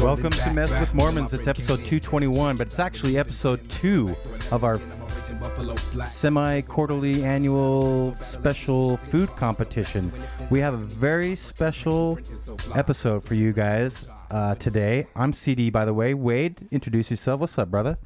Welcome to Messin with Mormons. It's episode 221, but it's actually episode 2 of our semi-quarterly annual special food competition. We have a very special episode for you guys today. I'm CD, by the way. Wade, introduce yourself. What's up, brother?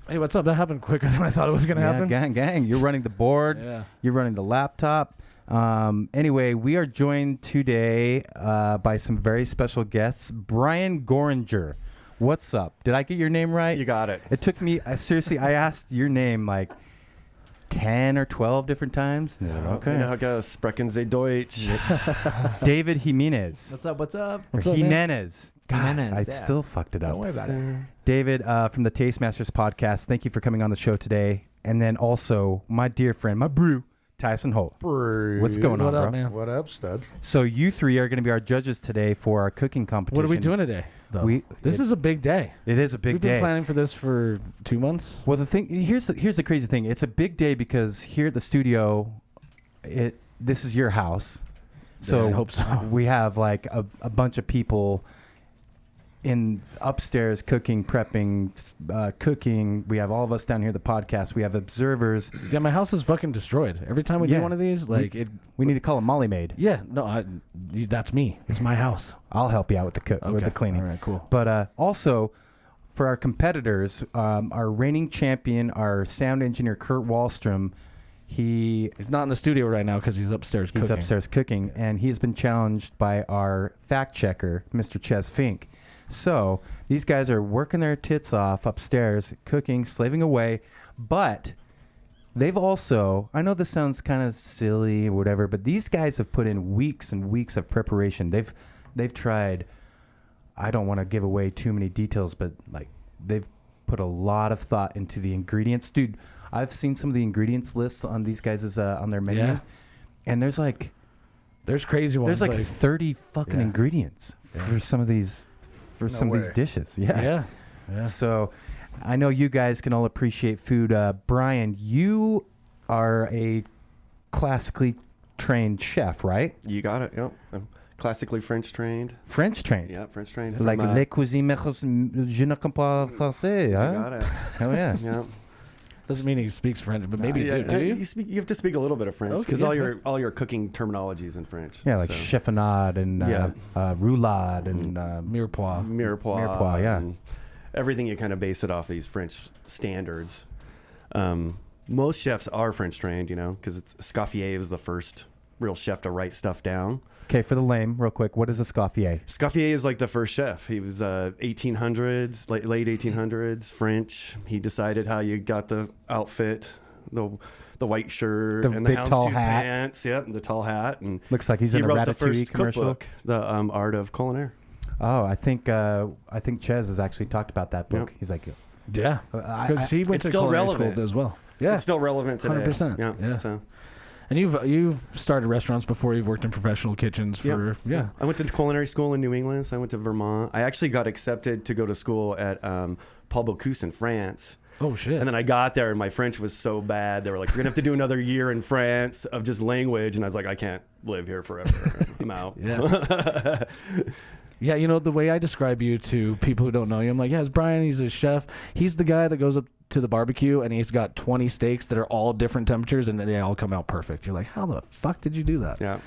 Hey, what's up? That happened quicker than I thought it was going to happen. Gang. You're running the board. Yeah. You're running the laptop. Anyway, we are joined today by some very special guests. Brian Goringer. What's up? Did I get your name right? You got it. It took me, seriously, I asked your name like 10 or 12 different times. Okay. You know how it goes. Sprechen Sie Deutsch. David Jimenez. What's up? What's up, Jimenez. God, Jimenez, I yeah. still fucked it up. Don't worry about it. David from the Tastmasters podcast, thank you for coming on the show today. And then also my dear friend, my brew, Tyson Holt. What's going on, What up, bro? man? What up, stud? So you three are going to be our judges today for our cooking competition. What are we doing today, though? This is a big day. It is a big day. We've been planning for this for 2 months. Well, here's the crazy thing. It's a big day because here at the studio, this is your house. So Yeah, I hope so. We have like a bunch of people in upstairs cooking, prepping, cooking. We have all of us down here at the podcast. We have observers. Yeah, my house is fucking destroyed. Every time we do one of these, like we need to call a Molly maid. Yeah, no, that's me. It's my house. I'll help you out with with the cleaning. All right, cool. But also, for our competitors, our reigning champion, our sound engineer Kurt Wallstrom, he's not in the studio right now because he's upstairs cooking. He's upstairs cooking, and he's been challenged by our fact checker, Mr. Ches Fink. So these guys are working their tits off upstairs, cooking, slaving away, but they've also, I know this sounds kind of silly or whatever, but these guys have put in weeks and weeks of preparation. They've tried, I don't want to give away too many details, but like they've put a lot of thought into the ingredients. Dude, I've seen some of the ingredients lists on these guys' on their menu, and there's crazy ones. There's like 30 fucking ingredients for some of these. For some of these dishes. Yeah. So I know you guys can all appreciate food. Brian, you are a classically trained chef, right? You got it. Yep. I'm classically French trained. French trained? Yeah, French trained. Like les cuisines je ne comprends pas français, huh? You got it. Hell yeah. Yeah. Doesn't mean he speaks French, but maybe you do you? You have to speak a little bit of French because all your cooking terminology is in French. Yeah, like chiffonade and roulade and mirepoix. Mirepoix, yeah. And everything you kind of base it off these French standards. Most chefs are French trained, because Escoffier was the first real chef to write stuff down. Okay, for the lame, real quick, what is Escoffier? Escoffier is like the first chef. He was 1800s, late 1800s, French. He decided how you got the outfit, the white shirt, and the tall houndstooth hat. pants. Yep, and the tall hat. And looks like he's in a wrote the Ratatouille first commercial. Cookbook, the Art of Culinaire. Oh, I think Ches has actually talked about that book. Yep. He's like, yeah, because he went to still culinary relevant school as well. Yeah, it's still relevant today. 100%. Yeah. So. And you've started restaurants before. You've worked in professional kitchens for I went to culinary school in New England. So I went to Vermont. I actually got accepted to go to school at Paul Bocuse in France. Oh shit! And then I got there and my French was so bad. They were like, "You're gonna have to do another year in France of just language." And I was like, "I can't live here forever. I'm out." Yeah. Yeah, the way I describe you to people who don't know you, I'm like, it's Brian. He's a chef. He's the guy that goes up to the barbecue and he's got 20 steaks that are all different temperatures and they all come out perfect. You're like, how the fuck did you do that? Yeah.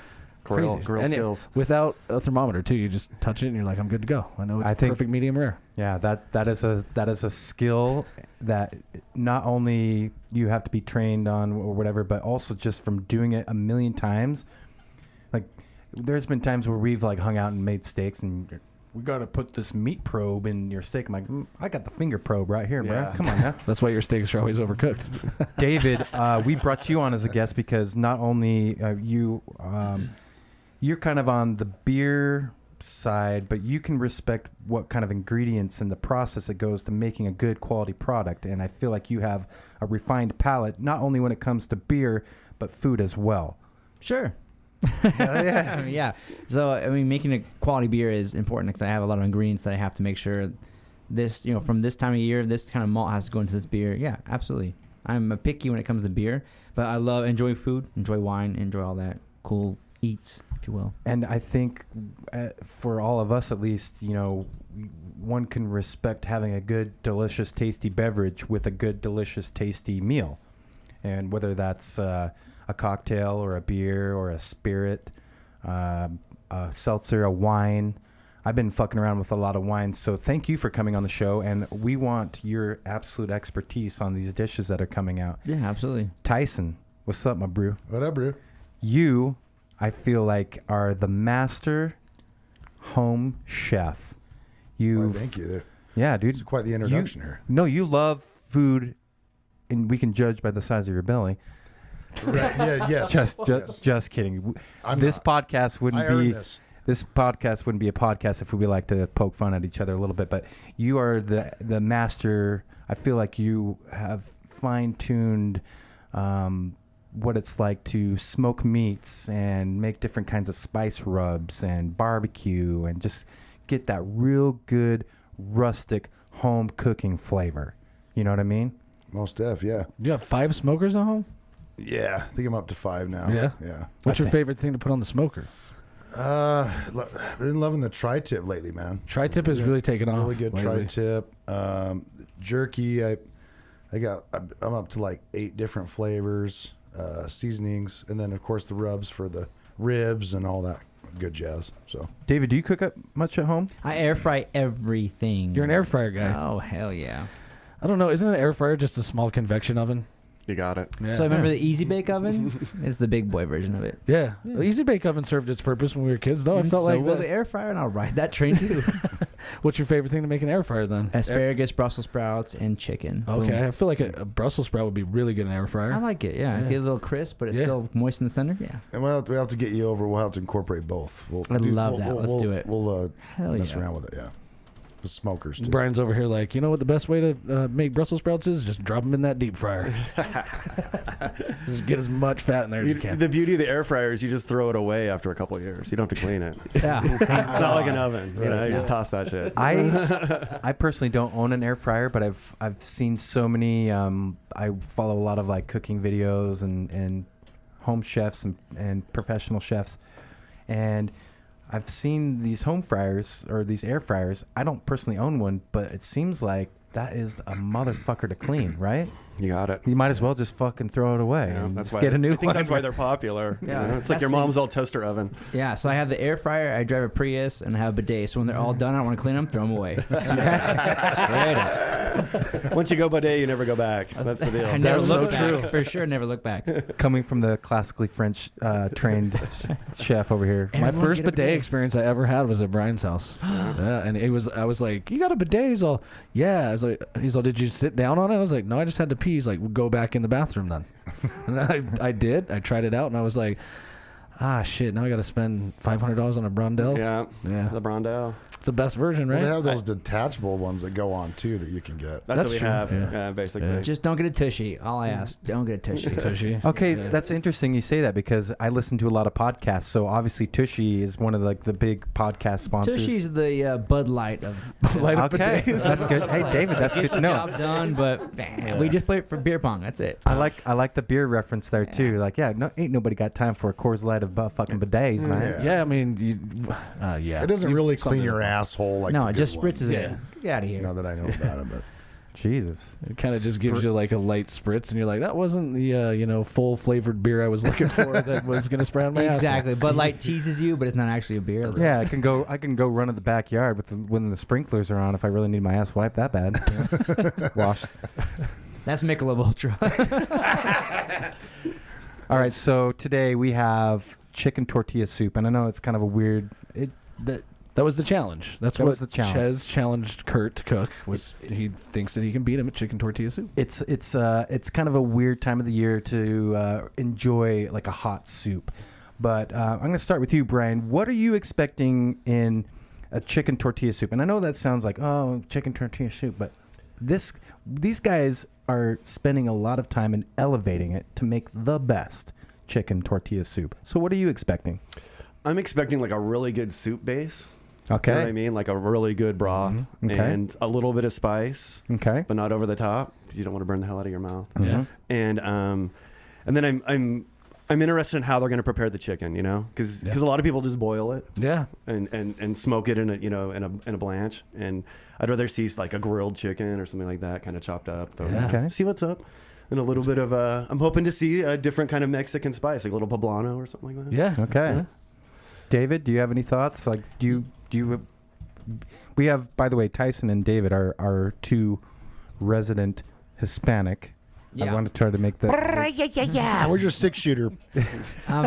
Crazy. Grill skills. Without a thermometer too. You just touch it and you're like, I'm good to go. I know it's perfect medium rare. Yeah, that is a skill that not only you have to be trained on or whatever, but also just from doing it a million times. Like there's been times where we've like hung out and made steaks and we got to put this meat probe in your steak. I'm like, I got the finger probe right here, bro. Come on now. That's why your steaks are always overcooked. David, we brought you on as a guest because not only you're kind of on the beer side, but you can respect what kind of ingredients and the process that goes to making a good quality product. And I feel like you have a refined palate, not only when it comes to beer, but food as well. Sure. Yeah. Yeah. So I mean, making a quality beer is important because I have a lot of ingredients that I have to make sure this, from this time of year, this kind of malt has to go into this beer. Yeah, absolutely. I'm picky when it comes to beer, but I enjoy food, enjoy wine, enjoy all that cool eats, if you will. And I think for all of us, at least, one can respect having a good, delicious, tasty beverage with a good, delicious, tasty meal. And whether that's a cocktail or a beer or a spirit, a seltzer, a wine. I've been fucking around with a lot of wines, so thank you for coming on the show, and we want your absolute expertise on these dishes that are coming out. Yeah, absolutely. Tyson, what's up, my brew? What up, brew? You, I feel like, are the master home chef. Well, thank you. Yeah, dude. It's quite the introduction here. No, you love food, and we can judge by the size of your belly. Right. Yeah. Yes. Just kidding. I'm This not. podcast wouldn't I earned be. this. This podcast wouldn't be a podcast if we like to poke fun at each other a little bit, but you are the master. I feel like you have fine-tuned what it's like to smoke meats and make different kinds of spice rubs and barbecue and just get that real good rustic home cooking flavor. You know what I mean? Most def, yeah. You have 5 smokers at home? Yeah. I think I'm up to 5 now. Yeah? Yeah. What's your favorite thing to put on the smoker? I've been loving the tri-tip lately, man. Tri-tip is really taking off. Really good lately. tri-tip. Jerky, I'm up to like 8 different flavors, seasonings, and then of course the rubs for the ribs and all that good jazz. So, David, do you cook up much at home? I air fry everything. You're an air fryer guy. Oh, hell yeah. I don't know. Isn't an air fryer just a small convection oven? You got it. Yeah. So remember the Easy Bake Oven? It's the big boy version of it. Yeah. The Easy Bake Oven served its purpose when we were kids, though. I And felt so like will that. the air fryer, and I'll ride that train too. What's your favorite thing to make an air fryer then? Asparagus, Brussels sprouts, and chicken. Okay, Boom. I feel like a Brussels sprout would be really good in an air fryer. I like it. Yeah, Yeah. get a little crisp, but it's Yeah. still moist in the center. Yeah, and we'll have to get you over. We'll have to incorporate both. I'd love that. Let's do it. We'll hell mess yeah. around with it. Yeah. The smokers too. Brian's over here like, you know what the best way to make Brussels sprouts is? Just drop them in that deep fryer. Just get as much fat in there as you can. The beauty of the air fryer is you just throw it away after a couple of years. You don't have to clean it. Yeah, It's not like an oven. You know, you just Yeah. toss that shit. I personally don't own an air fryer, but I've seen so many. I follow a lot of like cooking videos and home chefs and professional chefs, and I've seen these home fryers or these air fryers. I don't personally own one, but it seems like that is a motherfucker to clean, right? You got it. You might as well just fucking throw it away Yeah, and that's just why get a new I think one. that's why they're popular. Yeah. You know? It's like That's your the- mom's old toaster oven. yeah. So I have the air fryer. I drive a Prius and I have a bidet. So when they're all done, I don't want to clean them. Throw them away. Straight up. Once you go bidet, you never go back. That's the deal. I never That's look so back. true. For sure, never look back. Coming from the classically French trained chef over here. My Everyone first get a bidet bidet. experience I ever had was at Brian's house. Yeah, and I was like, you got a bidet? He's all, yeah. I was like, he's all, did you sit down on it? I was like, no, I just had to pee. He's like, well, go back in the bathroom then. And I did. I tried it out, and I was like, shit, now I got to spend $500 on a Brondell. Yeah. Yeah. The Brondell. It's the best version, Well, right? they have those detachable ones that go on too that you can get. That's what we true. have. Yeah. Yeah, basically. Yeah. Just don't get a tushy. All I ask, don't get a tushy. Tushy. Okay, that's interesting you say that because I listen to a lot of podcasts. So obviously Tushy is one of the big podcast sponsors. Tushy's the Bud Light of. Light up Okay, bidets. that's good. Hey, David, that's good Gets to the know. job done, but we just play it for beer pong. That's it. I like the beer reference there too. Like, ain't nobody got time for a Coors Light of fucking bidets, man. Yeah, I mean, yeah. It doesn't You- really clean something your like that. asshole like No, the it good just ones. spritzes Yeah. it. Get out of here. Not that I know about it, but Jesus. It kind of just gives you like a light spritz, and you're like, that wasn't the full flavored beer I was looking for that was gonna spray on my ass. Exactly. Bud Light teases you, but it's not actually a beer. Yeah, I can go run in the backyard when the sprinklers are on if I really need my ass wiped that bad. Wash. That's Michelob Ultra. All right, so today we have chicken tortilla soup, and I know it's kind of a weird. That was the challenge. That was the challenge. Chez challenged Kurt to cook. He thinks that he can beat him at chicken tortilla soup. It's kind of a weird time of the year to enjoy like a hot soup, but I'm going to start with you, Brian. What are you expecting in a chicken tortilla soup? And I know that sounds like chicken tortilla soup, but these guys are spending a lot of time in elevating it to make the best chicken tortilla soup. So what are you expecting? I'm expecting like a really good soup base. Okay. You know what I mean? Like a really good broth Okay. and a little bit of spice, Okay. but not over the top. You don't want to burn the hell out of your mouth. Yeah. And then I'm interested in how they're going to prepare the chicken, you know, because a lot of people just boil it Yeah. and smoke it in a blanch. And I'd rather see like a grilled chicken or something like that, kind of chopped up. So Yeah. Okay. see what's up. And a little bit of I'm hoping to see a different kind of Mexican spice, like a little poblano or something like that. Yeah. Okay. Yeah. David, do you have any thoughts? Like, do you? We have, by the way, Tyson and David are our two resident Hispanic. I Yeah. want to try to make that. Yeah, where's your 6-shooter?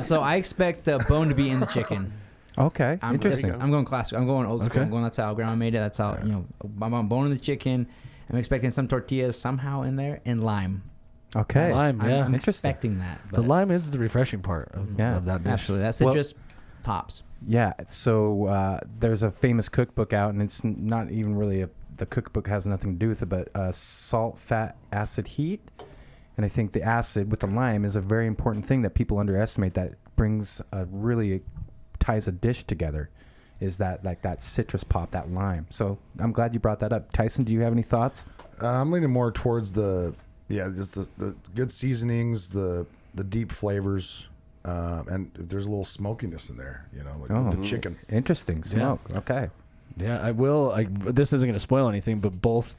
So I expect the bone to be in the chicken. Okay, interesting. I'm going classic. I'm going old school. Okay. I'm going, that's how Grandma made it. That's how, I'm bone in the chicken. I'm expecting some tortillas somehow in there and lime. Okay, Lime, yeah. I'm Interesting. expecting that. The but lime is the refreshing part of that dish. Absolutely. That Well- citrus pops. yeah. So there's a famous cookbook out, and it's not even really the cookbook has nothing to do with it, but salt, fat, acid, heat. And I think the acid with the lime is a very important thing that people underestimate. That brings really ties a dish together. Is that like that citrus pop, that lime? So I'm glad you brought that up. Tyson, do you have any thoughts? I'm leaning more towards just the good seasonings, the deep flavors, and there's a little smokiness in there, like with the chicken. Interesting smoke. Okay. Yeah, I will. This isn't going to spoil anything, but both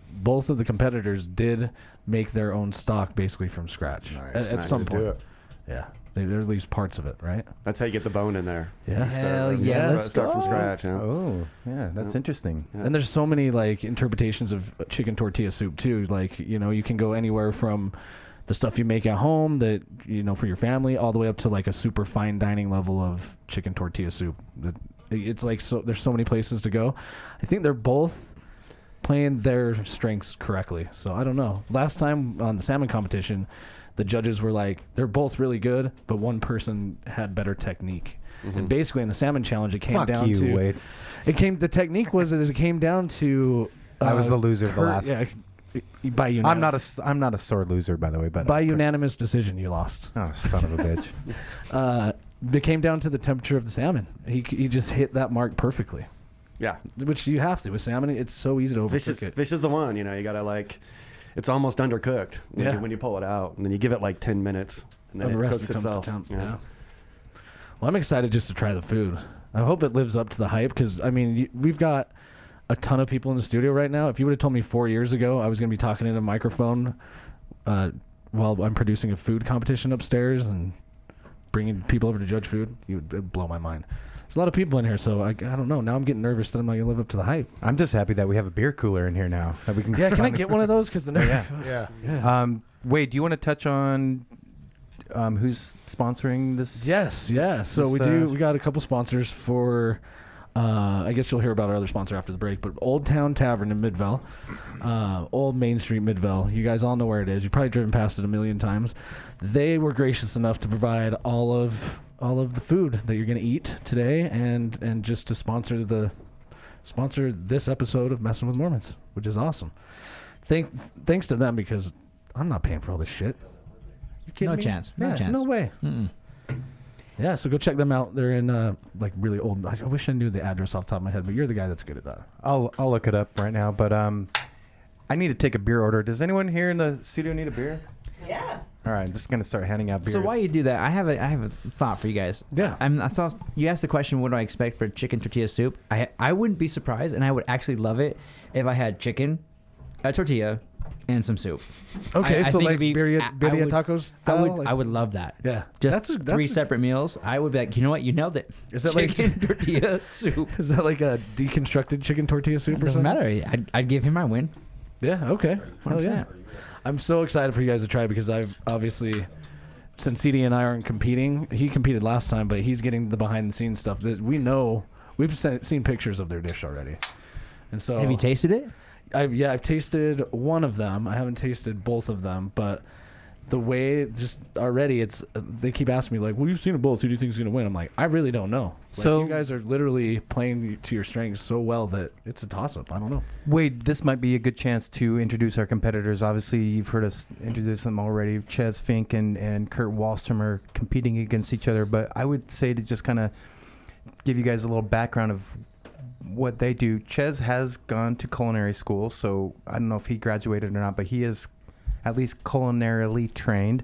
of the competitors did make their own stock basically from scratch Nice. at some Way to do point. it. Yeah, they're at least parts of it, right? That's how you get the bone in there. Yeah. Hell yeah, let's start from go. scratch. Yeah. Oh, yeah, that's interesting. Yeah. And there's so many like interpretations of chicken tortilla soup too. Like, you can go anywhere from the stuff you make at home that, for your family, all the way up to like a super fine dining level of chicken tortilla soup. It's like, so there's so many places to go. I think they're both playing their strengths correctly. So I don't know. Last time on the salmon competition, the judges were like, they're both really good, but one person had better technique. And basically in the salmon challenge, it came Fuck down you, to Wade. the technique was that it came down to I was the loser of the last. Yeah, by I'm not a sore loser, by the way, but by unanimous decision you lost. Oh, son of a bitch. It came down to the temperature of the salmon. He just hit that mark perfectly, Yeah. which you have to with salmon. It's so easy to overcook it. Fish is the one. You gotta it's almost undercooked when you pull it out, and then you give it like 10 minutes, and then The it rest cooks comes itself. to town. Yeah. Well, I'm excited just to try the food. I hope it lives up to the hype because we've got a ton of people in the studio right now. If you would have told me 4 years ago I was going to be talking in a microphone while I'm producing a food competition upstairs and bringing people over to judge food, it'd blow my mind. There's a lot of people in here, so I don't know. Now I'm getting nervous that I'm not going to live up to the hype. I'm just happy that we have a beer cooler in here now. That we can. Yeah, can I get one of those? Because Yeah. Wade, do you want to touch on who's sponsoring this? Yes, yeah. So we got a couple sponsors for. I guess you'll hear about our other sponsor after the break, but Old Town Tavern in Midvale, Old Main Street, Midvale. You guys all know where it is. You've probably driven past it a million times. They were gracious enough to provide all of the food that you're going to eat today, and just to sponsor this episode of Messin with Mormons, which is awesome. Thanks to them, because I'm not paying for all this shit. You kidding No me? chance. No Yeah, chance. No way. Mm-mm. Yeah, so go check them out. They're in like really old. I wish I knew the address off the top of my head, but you're the guy that's good at that. I'll look it up right now, but I need to take a beer order. Does anyone here in the studio need a beer? Yeah. All right, I'm just gonna start handing out beers. So while you do that, I have a thought for you guys. Yeah. I saw you asked the question, what do I expect for chicken tortilla soup? I wouldn't be surprised, and I would actually love it if I had chicken, a tortilla, and some soup. Okay, I so think like it'd be- birria tacos. Style, I would love that. Yeah, Just that's three separate meals. I would be like, you know what? You nailed it. Is that like- chicken tortilla soup? Is that like a deconstructed chicken tortilla soup? It or doesn't something? matter. I'd give him my win. Yeah. Okay. Hell yeah. 100%. I'm so excited for you guys to try because I've obviously, since CD and I aren't competing, he competed last time, but he's getting the behind the scenes stuff that we know. We've seen pictures of their dish already, and so Have you tasted it? I've tasted one of them. I haven't tasted both of them, but the way just already it's they keep asking me like, well, you've seen a Bulls, who do you think is going to win? I'm like, I really don't know. Like, So you guys are literally playing to your strengths so well that it's a toss-up. I don't know. Wade, this might be a good chance to introduce our competitors. Obviously, you've heard us introduce them already. Ches Fink and Kurt Wallstrom are competing against each other, but I would say to just kind of give you guys a little background of what they do. Ches has gone to culinary school, so I don't know if he graduated or not, but he is at least culinarily trained.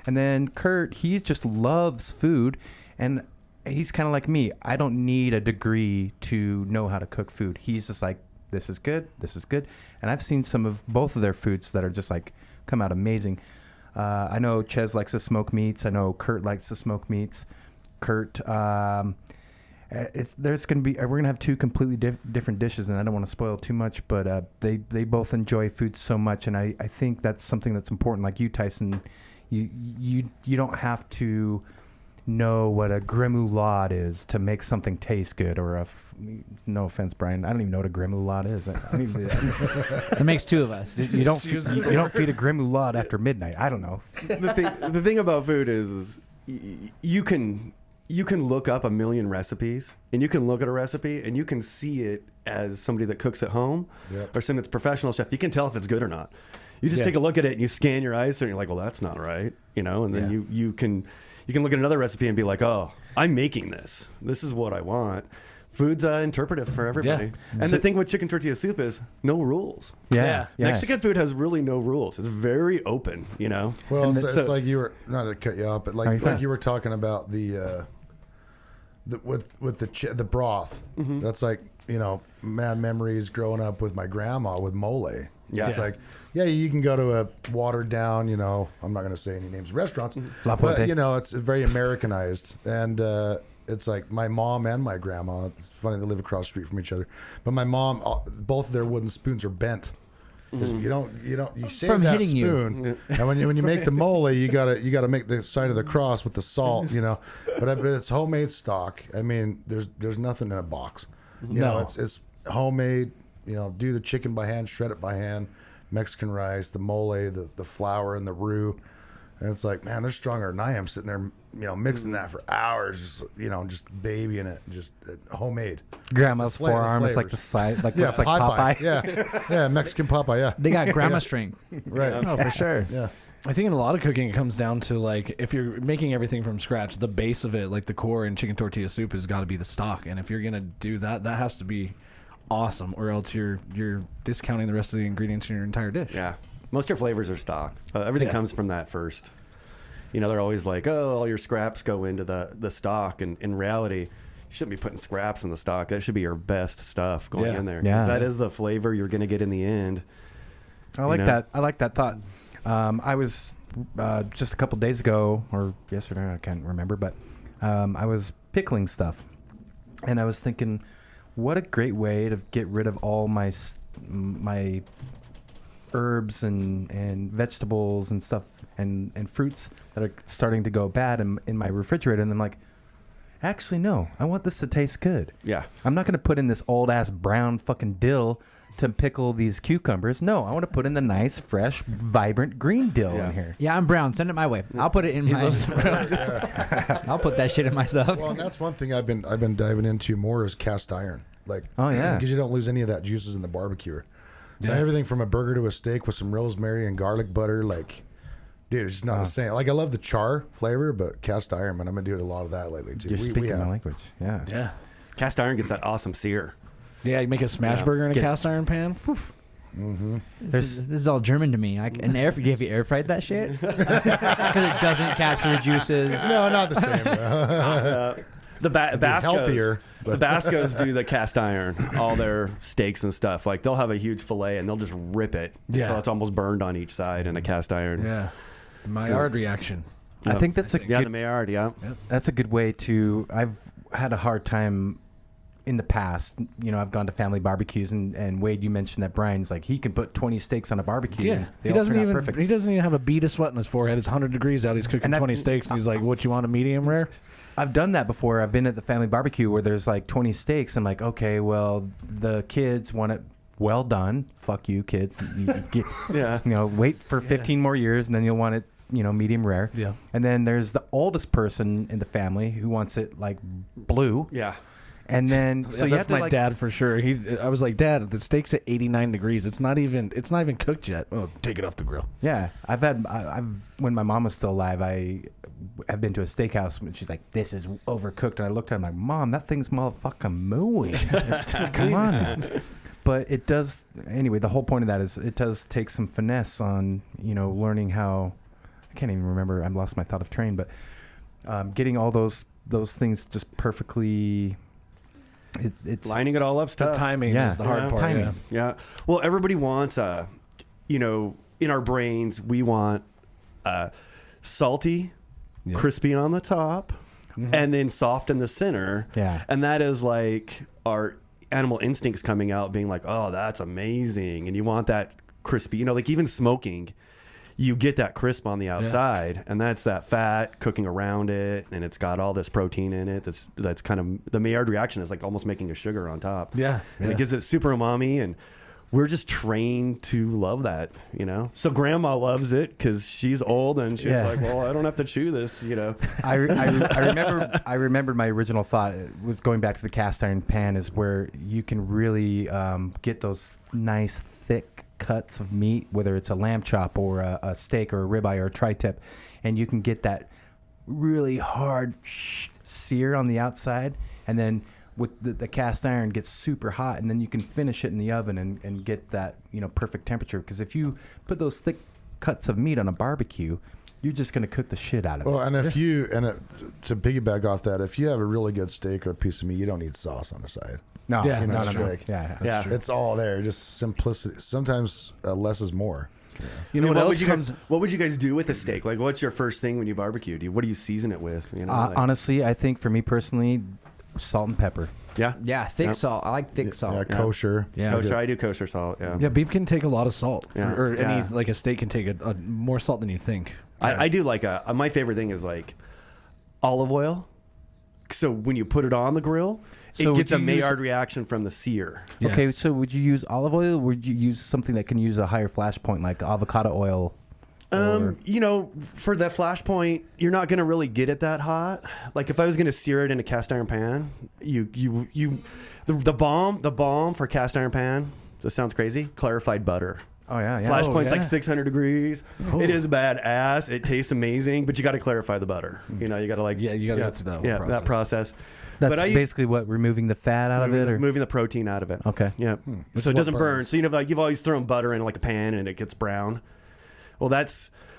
And then Kurt, he just loves food, and he's kind of like me. I don't need a degree to know how to cook food. He's just like, this is good, this is good. And I've seen some of both of their foods that are just like come out amazing. I know Ches likes to smoke meats. I know Kurt likes to smoke meats. Kurt, there's going to be, we're going to have two completely different dishes, and I don't want to spoil too much, but they both enjoy food so much, and I think that's something that's important. Like you, Tyson, you don't have to know what a gremoulotte is to make something taste good, or no offense, Brian, I don't even know what a gremoulotte is. It makes two of us. You don't feed a gremoulotte after midnight. I don't know. The thing about food is you can look up a million recipes, and you can look at a recipe and you can see it as somebody that cooks at home or somebody that's a professional chef. You can tell if it's good or not. You just take a look at it and you scan your eyes and you're like, well, that's not right, and then you can look at another recipe and be like, oh, I'm making this. This is what I want. Food's interpretive for everybody. Yeah. And the thing with chicken tortilla soup is no rules. Yeah. Mexican food has really no rules. It's very open, Well, it's like you were, not to cut you off, but like you were talking about the broth. Mm-hmm. That's like, mad memories growing up with my grandma with mole. Yeah. It's like, you can go to a watered down, I'm not going to say any names of restaurants, La but Puente. it's very Americanized. And, it's like my mom and my grandma. It's funny, they live across the street from each other. But my mom, both of their wooden spoons are bent. Because you save From that hitting you. spoon, and when you make the mole, you gotta make the sign of the cross with the salt, But it's homemade stock. I mean, there's nothing in a box. It's homemade. Do the chicken by hand, shred it by hand, Mexican rice, the mole, the flour, and the roux. And it's like, man, they're stronger than I am sitting there, mixing that for hours, just babying it, just homemade. Grandma's The flavor- forearm is like flavors. the side, like looks like Popeye. Yeah, Mexican Popeye, yeah. They got grandma strength. Right. Oh, for sure. Yeah. I think in a lot of cooking, it comes down to like if you're making everything from scratch, the base of it, like the core in chicken tortilla soup, has got to be the stock. And if you're gonna do that, that has to be awesome, or else you're discounting the rest of the ingredients in your entire dish. Yeah. Most of your flavors are stock. Everything comes from that first. They're always like, oh, all your scraps go into the stock. And in reality, you shouldn't be putting scraps in the stock. That should be your best stuff going in there. Because that is the flavor you're going to get in the end. I like that. I like that thought. I was just a couple days ago, or yesterday, I can't remember, but I was pickling stuff. And I was thinking, what a great way to get rid of all my herbs and vegetables and stuff and fruits that are starting to go bad in my refrigerator. And I'm like, actually, no, I want this to taste good. Yeah. I'm not going to put in this old ass brown fucking dill to pickle these cucumbers. No, I want to put in the nice, fresh, vibrant green dill in here. Yeah, I'm brown. Send it my way. I'll put it in my. I'll put that shit in my stuff. Well, and that's one thing I've been diving into more is cast iron. Like, because you don't lose any of that juices in the barbecue. So everything from a burger to a steak with some rosemary and garlic butter, like, dude, it's just not the same. Like, I love the char flavor, but cast iron, man, I'm gonna do a lot of that lately too. You're speaking my language. Yeah. Yeah. Cast iron gets that awesome sear. Yeah, you make a smash burger in a cast iron pan. Mm-hmm. This is all German to me. Have you air fried that shit? Because it doesn't capture the juices. No, not the same. The Bascos, healthier, the Bascos do the cast iron, all their steaks and stuff. Like, they'll have a huge fillet and they'll just rip it until it's almost burned on each side in a cast iron. Yeah, the Maillard reaction. I think that's the Maillard. That's a good way to. I've had a hard time in the past. I've gone to family barbecues, and Wade, you mentioned that Brian's like, he can put 20 steaks on a barbecue. Yeah, and they he all doesn't turn out even perfect. he doesn't even have a bead of sweat on his forehead. It's 100 degrees out. He's cooking 20 steaks, and he's like, "What you want, a medium rare?" I've done that before. I've been at the family barbecue where there's like 20 steaks. I'm like, okay, well, the kids want it well done. Fuck you, kids. Wait for 15 more years, and then you'll want it, medium rare. Yeah. And then there's the oldest person in the family who wants it like blue. Yeah. And then so Yeah, you that's have to my like, dad for sure. I was like, Dad, the steak's at 89 degrees. It's not even cooked yet. Oh, take it off the grill. Yeah, I've when my mom was still alive, I have been to a steakhouse and she's like, "This is overcooked," and I looked at her, I'm like, "Mom, that thing's motherfucking mooey." Come on. But it does anyway. The whole point of that is it does take some finesse on learning how. I can't even remember. I've lost my thought of train, but getting all those things just perfectly. It's Lining it all up's The tough. timing is the hard part. timing. Yeah. Yeah. Well, everybody wants, in our brains, we want salty, Yeah. crispy on the top, and then soft in the center. Yeah. And that is like our animal instincts coming out, being like, oh, that's amazing. And you want that crispy, like even smoking, you get that crisp on the outside, and that's that fat cooking around it, and it's got all this protein in it. That's kind of the Maillard reaction is like almost making a sugar on top. Yeah. And it gives it super umami, and we're just trained to love that, So grandma loves it because she's old, and she's like, well, I don't have to chew this, I remember my original thought was going back to the cast iron pan is where you can really get those nice thick cuts of meat, whether it's a lamb chop or a steak or a ribeye or a tri-tip, and you can get that really hard sear on the outside, and then with the cast iron gets super hot, and then you can finish it in the oven and get that perfect temperature, because if you put those thick cuts of meat on a barbecue, you're just going to cook the shit out of it. Well, and to piggyback off that, if you have a really good steak or a piece of meat, you don't need sauce on the side. No, Yeah, no. steak. Yeah. It's all there. Just simplicity. Sometimes less is more. You know what else what would you guys do with a steak? Like, what's your first thing when you barbecue? What do you season it with? Honestly, I think for me personally, salt and pepper. Yeah. Yeah, thick salt. I like thick salt. Yeah, kosher. Yeah. Kosher. I do kosher salt. Yeah. Yeah, beef can take a lot of salt. Yeah. Or Yeah. like a steak can take a more salt than you think. I do like my favorite thing is like olive oil. So when you put it on the grill, So it gets a would you use- Maillard reaction from the sear. Yeah. Okay, so would you use olive oil, or would you use something that can use a higher flash point, like avocado oil? For that flash point, you're not going to really get it that hot. Like if I was going to sear it in a cast iron pan, the bomb for cast iron pan. This sounds crazy. Clarified butter. Oh yeah. Flash point's yeah. like 600 degrees. Oh. It is badass. It tastes amazing, but you got to clarify the butter. You got to go through that whole that process. That's But basically what, removing the fat out of it, or moving the protein out of it. okay. Yeah. Which So is it doesn't what burn. burns. So like you've always thrown butter in like a pan and it gets brown. Well,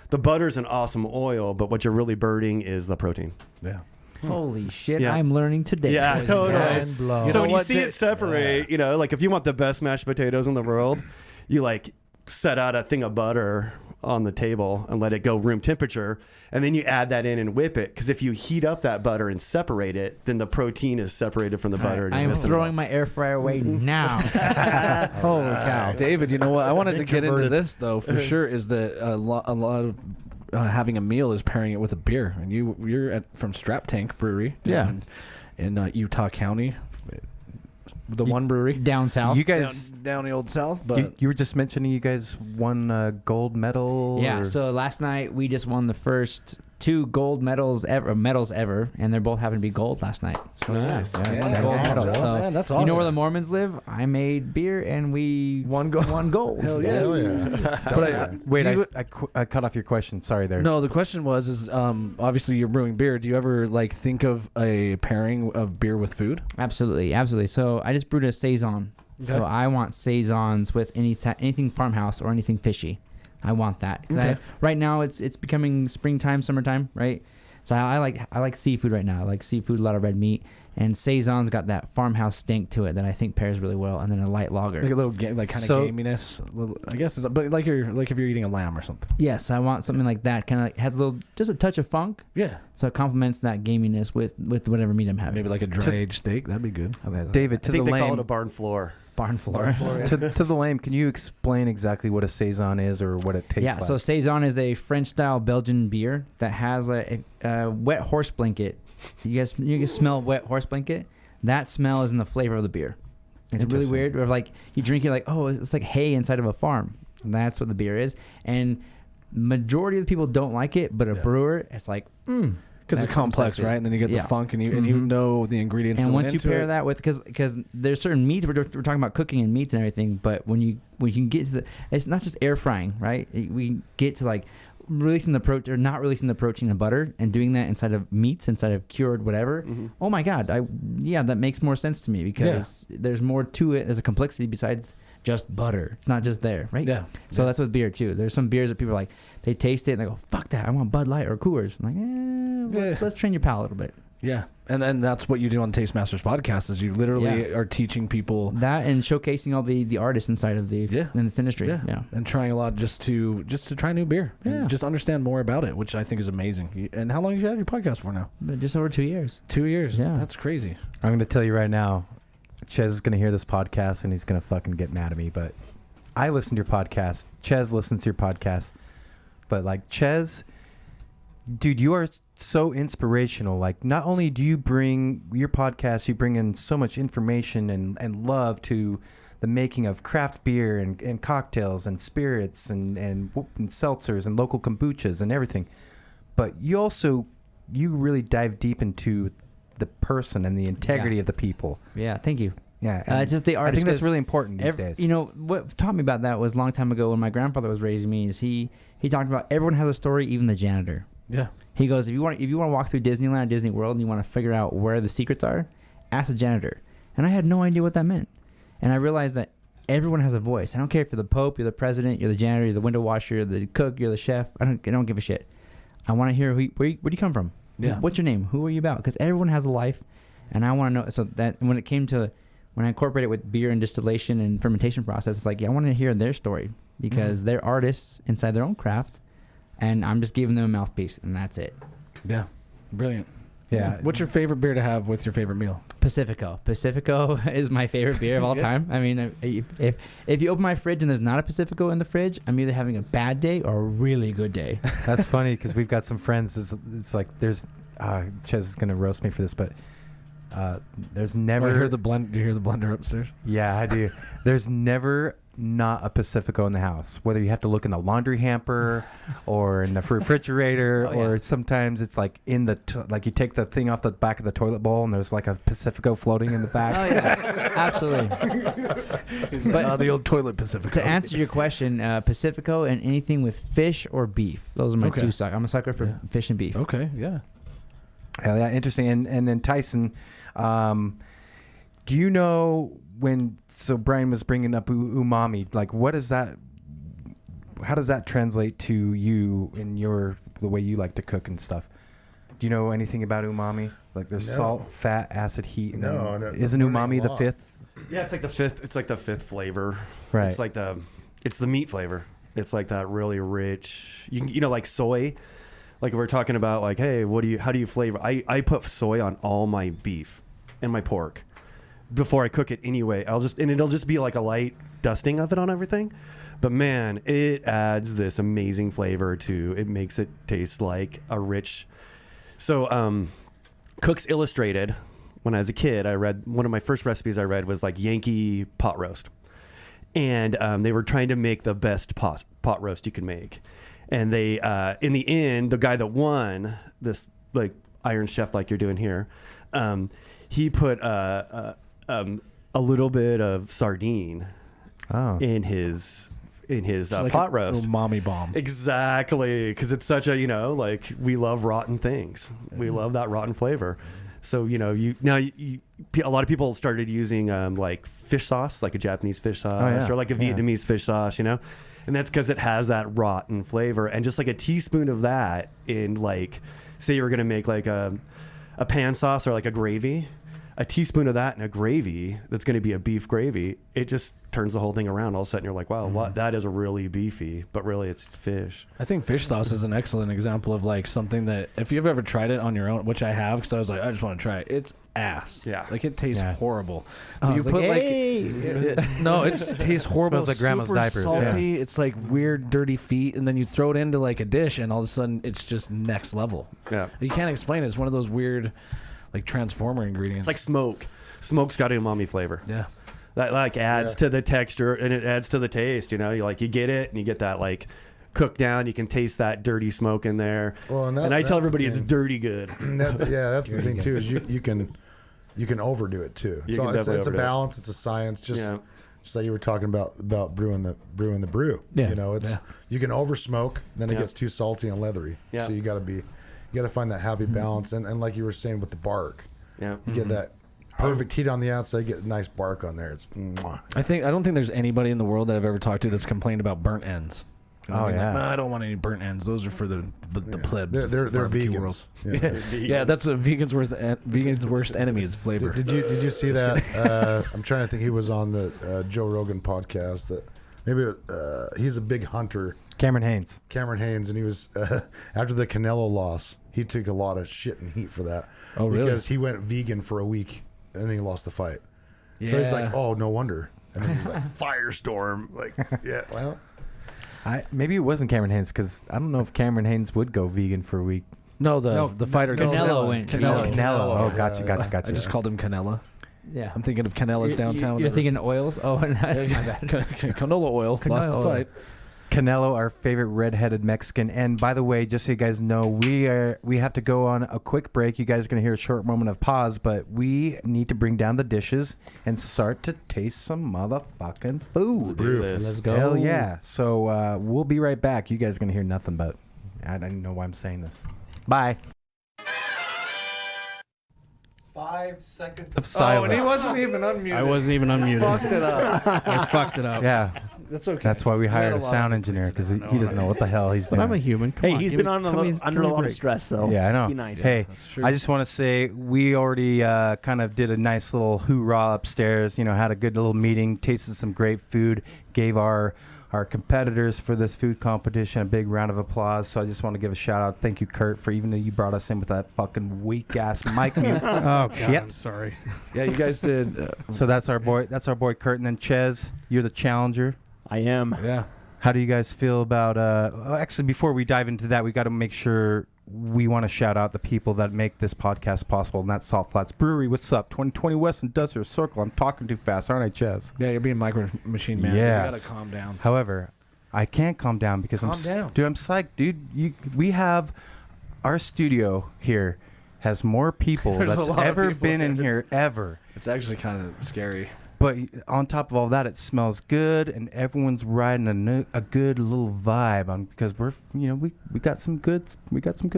the butter's an awesome oil, but what you're really burning is the protein. Yeah. Holy shit! Yeah. I'm learning today. Yeah, boys and totally. girls. Mind blown. So know when you what? see it separate, like if you want the best mashed potatoes in the world, you like set out a thing of butter on the table and let it go room temperature, and then you add that in and whip it. Because if you heat up that butter and separate it, then the protein is separated from the butter. and I you're am missing throwing it. my air fryer away now. Holy cow! David, you know what? I wanted to get into converted. this though for sure. Is that a lot of having a meal is pairing it with a beer, and you're from Strap Tank Brewery, Yeah. in Utah County, the one brewery Down south. You guys, down the old south. But you were just mentioning you guys won a gold medal. Yeah, or- so last night we just won the first 2 gold medals ever, and they're both happened to be gold last night. So Nice. yeah, Yeah, won a yeah, gold yeah. medal. Oh, So man, that's You know awesome. where the Mormons live? I made beer and we One gold. Won gold. Hell yeah. Hell yeah. But wait, do you- I cut off your question. Sorry there. No, the question was obviously you're brewing beer. Do you ever think of a pairing of beer with food? Absolutely. So I just brewed a saison. Okay. So I want saisons with anything farmhouse or anything fishy. I want that. 'Cause Okay. right now it's becoming springtime, summertime, right? So I like seafood right now. I like seafood, a lot of red meat, and saison's got that farmhouse stink to it that I think pairs really well, and then a light lager. Like a little kind of So- gaminess. I guess it's but like if you're eating a lamb or something. Yes, I want something like that. Kind of has just a touch of funk, Yeah. so it complements that gaminess with whatever meat I'm having. Maybe like a dry aged steak. That'd be good. Okay. David, I to think the they call it lame. a barn floor. Barn floor. to the lame, can you explain exactly what a saison is or what it tastes Yeah, like? so saison is a French-style Belgian beer that has a wet horse blanket. You guys smell wet horse blanket? That smell is in the flavor of the beer. It's really Interesting. weird. Or like you drink it like, oh, it's like hay inside of a farm. And that's what the beer is. And majority of the people don't like it, but a brewer, it's like, because it's complex, right? And then you get the funk, and you know the ingredients. And once you pair that with, because there's certain meats, we're talking about cooking and meats and everything, but when you can get to it's not just air frying, right? We get to like releasing the protein or not releasing the protein in butter and doing that inside of meats, inside of cured whatever. Oh my God, that makes more sense to me because there's more to it. There's a complexity besides just butter. It's not just there, right? Yeah. So that's with beer too. There's some beers that people are like, they taste it and they go, fuck that, I want Bud Light or Coors. I'm like, let's train your palate a little bit. Yeah. And then that's what you do on Taste Masters podcast is you literally are teaching people that and showcasing all the artists inside of in this industry. Yeah. And trying a lot just to try new beer. Yeah. Just understand more about it, which I think is amazing. And how long have you had your podcast for now? Just over 2 years. 2 years. Yeah. That's crazy. I'm going to tell you right now, Ches is going to hear this podcast and he's going to fucking get mad at me, but I listen to your podcast. Ches listens to your podcast. But like Ches, dude, you are so inspirational. Like not only do you bring your podcast, you bring in so much information and love to the making of craft beer and cocktails and spirits and seltzers and local kombuchas and everything. But you really dive deep into the person and the integrity of the people. Yeah, thank you. Yeah, just the artist. I think that's really important these days. You know what taught me about that was a long time ago when my grandfather was raising me. Is he talked about everyone has a story, even the janitor. Yeah. He goes, if you want to walk through Disneyland or Disney World and you want to figure out where the secrets are, ask the janitor. And I had no idea what that meant. And I realized that everyone has a voice. I don't care if you're the Pope, you're the president, you're the janitor, you're the window washer, you're the cook, you're the chef. I don't give a shit. I want to hear where do you come from? Yeah. What's your name? Who are you about? Because everyone has a life, and I want to know. So that when I incorporate it with beer and distillation and fermentation process, it's like, I want to hear their story because they're artists inside their own craft, and I'm just giving them a mouthpiece, and that's it. Yeah. Brilliant. Yeah. What's your favorite beer to have with your favorite meal? Pacifico. Pacifico is my favorite beer of all time. I mean, if you open my fridge and there's not a Pacifico in the fridge, I'm either having a bad day or a really good day. That's funny because we've got some friends. It's like there's Ches is gonna roast me for this, but there's never. Do you hear the blender upstairs? Yeah, I do. There's never not a Pacifico in the house. Whether you have to look in the laundry hamper or in the refrigerator, or sometimes it's like in the like you take the thing off the back of the toilet bowl and there's like a Pacifico floating in the back. Oh yeah, absolutely. But the old toilet Pacifico. To answer your question, Pacifico and anything with fish or beef. Those are my two suckers. I'm a sucker for fish and beef. Okay, yeah. Hell yeah, interesting. And then Tyson, do you know so Brian was bringing up umami, like what is that, how does that translate to you in the way you like to cook and stuff? Do you know anything about umami? Like there's salt, fat, acid, heat. No. Isn't umami the fifth? Yeah, it's like the fifth. It's like the fifth flavor. Right. It's like it's the meat flavor. It's like that really rich. You know, like soy. Like we're talking about, like, hey, how do you flavor? I put soy on all my beef and my pork before I cook it anyway. It'll just be like a light dusting of it on everything. But man, it adds this amazing flavor it makes it taste like a rich. So, Cooks Illustrated, when I was a kid, I read one of my first recipes I read was like Yankee pot roast. And they were trying to make the best pot roast you can make. And they, in the end, the guy that won this, like Iron Chef, like you're doing here, he put a little bit of sardine in his like pot roast. Umami bomb. Exactly, because it's such a like we love rotten things. We love that rotten flavor. So a lot of people started using like fish sauce, like a Japanese fish sauce, or like a Vietnamese fish sauce, And that's because it has that rotten flavor. And just like a teaspoon of that in, like, say you were going to make like a pan sauce or like a gravy, a teaspoon of that in a gravy that's going to be a beef gravy, it just turns the whole thing around. All of a sudden you're like, wow, what? That is really beefy, but really it's fish. I think fish sauce is an excellent example of like something that if you've ever tried it on your own, which I have, because I was like, I just want to try it. It's ass. Yeah. Like it tastes horrible. You put no, it tastes horrible. Smells like grandma's super diapers. Salty. Yeah. It's like weird, dirty feet, and then you throw it into like a dish, and all of a sudden it's just next level. Yeah. You can't explain it. It's one of those weird, like transformer ingredients. It's like smoke. Smoke's got an umami flavor. Yeah. That like adds to the texture and it adds to the taste. You get it and you get that like cook down. You can taste that dirty smoke in there. Well, and I tell that's the everybody it's thing. dirty good. That's the thing too, is you can overdo it too. You So can it's a definitely overdo it. balance. It's a science. Just like you were talking about brewing the brew. Yeah. You know, it's you can over smoke, then it gets too salty and leathery. Yeah. So you got to find that happy balance. And like you were saying with the bark, Yeah. you get that perfect heat on the outside, you get a nice bark on there. It's mwah. I don't think there's anybody in the world that I've ever talked to that's complained about burnt ends. You know what I mean? Like, "Nah, I don't want any burnt ends. Those are for the plebs. They're of the barbecue vegans. world." Yeah. Yeah, that's a vegan's worst enemy is flavor. Did you see that? I'm trying to think. He was on the Joe Rogan podcast. That maybe he's a big hunter, Cameron Haynes. and he was after the Canelo loss. He took a lot of shit and heat for that. Oh, really? Because he went vegan for a week and then he lost the fight. So he's like, "Oh, no wonder." And then he's like, "Firestorm!" Like, yeah, well. Maybe it wasn't Cameron Haynes because I don't know if Cameron Haynes would go vegan for a week. No, the fighter. Canelo went. Canelo. Oh, gotcha. I just called him Canela. Yeah. I'm thinking of Canella's downtown. You're thinking oils? Oh, my bad. Canola oil. Lost the Canola fight. Canelo, our favorite redheaded Mexican. And by the way, just so you guys know, we have to go on a quick break. You guys are going to hear a short moment of pause, but we need to bring down the dishes and start to taste some motherfucking food. Let's go. Hell yeah. So we'll be right back. You guys are going to hear nothing but I don't know why I'm saying this. Bye. 5 seconds of silence. Oh, and he wasn't even unmuted. I wasn't even unmuted. Fucked it up. I fucked it up. Yeah. That's okay. That's why we hired had a a lot sound of engineer because he doesn't know what the hell he's But doing. I'm a human. Come Hey, on, he's give been me- under give me a lot break. of stress, so Yeah, I know. be nice. Hey, true. I just want to say we already kind of did a nice little hoorah upstairs. You know, had a good little meeting, tasted some great food, gave our competitors for this food competition a big round of applause. So I just want to give a shout out. Thank you, Kurt, for even though you brought us in with that fucking weak ass mic mute. Oh God, Yep. I'm sorry. Yeah, you guys did. So that's our boy. That's our boy Kurt, and then Ches, you're the challenger. I am. Yeah. How do you guys feel about? Actually, before we dive into that, we got to make sure we want to shout out the people that make this podcast possible, and that's Salt Flats Brewery. What's up? 2020 West Industrial Circle. I'm talking too fast, aren't I, Ches? Yeah, you're being micro machine man. Yes. You gotta calm down. However, I can't calm down because Calm down. dude, I'm psyched, dude. We have our studio here has more people There's a that's lot of ever people been in in here ever. It's actually kind of scary. But on top of all that, it smells good, and everyone's riding a good little vibe on because we got some good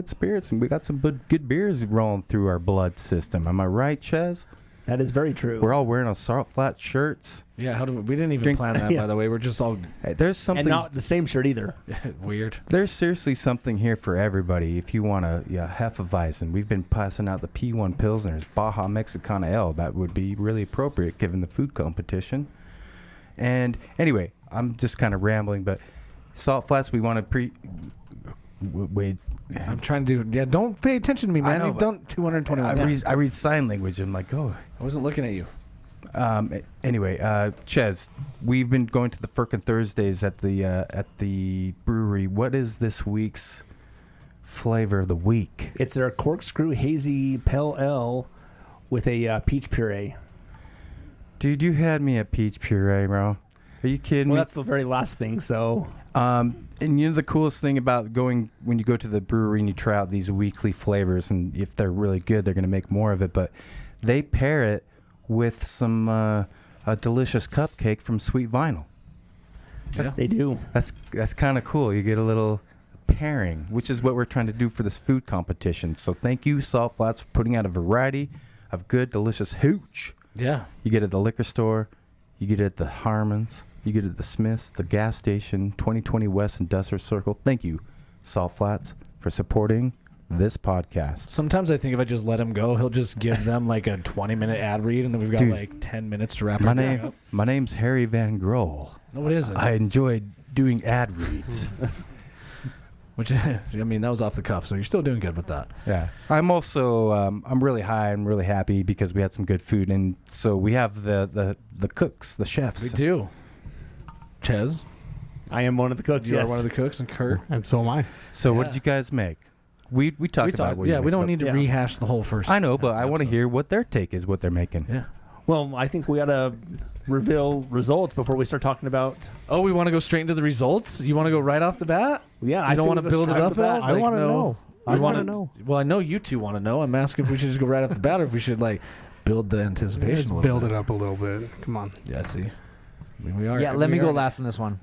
spirits and we got some good beers rolling through our blood system. Am I right, Ches? That is very true. We're all wearing our Salt Flat shirts. Yeah, we didn't even Drink- plan that, Yeah. by the way. We're just all Hey, there's something. and not the same shirt either. weird. There's seriously something here for everybody. If you want a Hefeweizen, we've been passing out the P1 Pilsners, Baja Mexicana L. That would be really appropriate given the food competition. And anyway, I'm just kind of rambling, but Salt Flats, we want to wait. I'm trying to do. Yeah, don't pay attention to me, I man. know, You've but done 221. I read sign language. I'm like, oh. I wasn't looking at you. Anyway, Ches, we've been going to the Firkin Thursdays at the brewery. What is this week's flavor of the week? It's their corkscrew hazy pale ale with a peach puree. Dude, you had me at peach puree, bro. Are you kidding Well, me? that's the very last thing. So And you know the coolest thing about going when you go to the brewery and you try out these weekly flavors, and if they're really good, they're going to make more of it. But they pair it with some a delicious cupcake from Sweet Vinyl. Yeah. they do. That's kind of cool. You get a little pairing, which is what we're trying to do for this food competition. So thank you, Salt Flats, for putting out a variety of good, delicious hooch. Yeah. You get it at the liquor store, you get it at the Harmons, you get it at the Smiths, the gas station, 2020 West Industrial Circle. Thank you, Salt Flats, for supporting this podcast. Sometimes I think if I just let him go, he'll just give them like a 20-minute ad read, and then we've got Dude, like 10 minutes to wrap My everything up. name's Harry Van Grohl. No, it isn't. I enjoyed doing ad reads. Which, I mean, that was off the cuff, so you're still doing good with that. Yeah. I'm also I'm really high. I'm really happy because we had some good food, and so we have the cooks, the chefs. We do. Ches, I am one of the cooks. you Yes. are one of the cooks, and Kurt. And so am I. So what Yeah. did you guys make? We talked about what you yeah, we made, don't but- need to Yeah. rehash the whole first. I know, but I want to episode. hear what their take is, what they're making. Yeah. Well, I think we ought to reveal results before we start talking about. Oh, we want to go straight into the results? You want to go right off the bat? Yeah, I don't want to build it up at all? I want to no. know. I want to know. Well, I know you two want to know. I'm asking if we should just go right off the bat or if we should like build the anticipation. Let's a little build bit. it up a little bit. Come on. Yeah, see. I mean, we are. Yeah, let me go last on this one.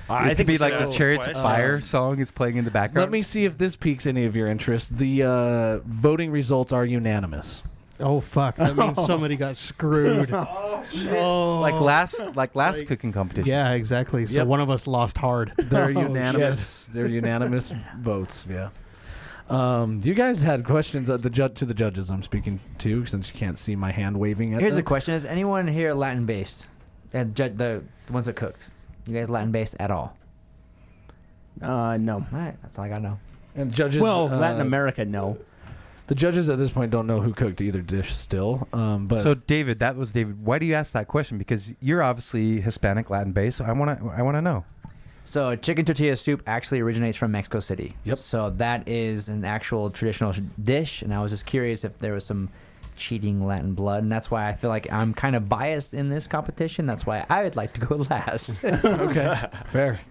It could be like the Chariots of Fire song is playing in the background. Let me see if this piques any of your interest. The voting results are unanimous. Oh fuck! That means somebody got screwed. like last cooking competition. Yeah, exactly. So Yep. one of us lost hard. They're unanimous. They're unanimous votes. Yeah. You guys had questions at to the judges I'm speaking to, since you can't see my hand waving at Here's them. the question: is anyone here Latin based? And the ones that cooked. You guys Latin based at all? No. All right, that's all I gotta know. And judges. Well, Latin America, no. The judges at this point don't know who cooked either dish still. But So David, that was David. Why do you ask that question? Because you're obviously Hispanic, Latin based. So I want to know. So chicken tortilla soup actually originates from Mexico City. Yep. So that is an actual traditional dish, and I was just curious if there was some cheating Latin blood, and that's why I feel like I'm kind of biased in this competition. That's why I would like to go last. okay, fair.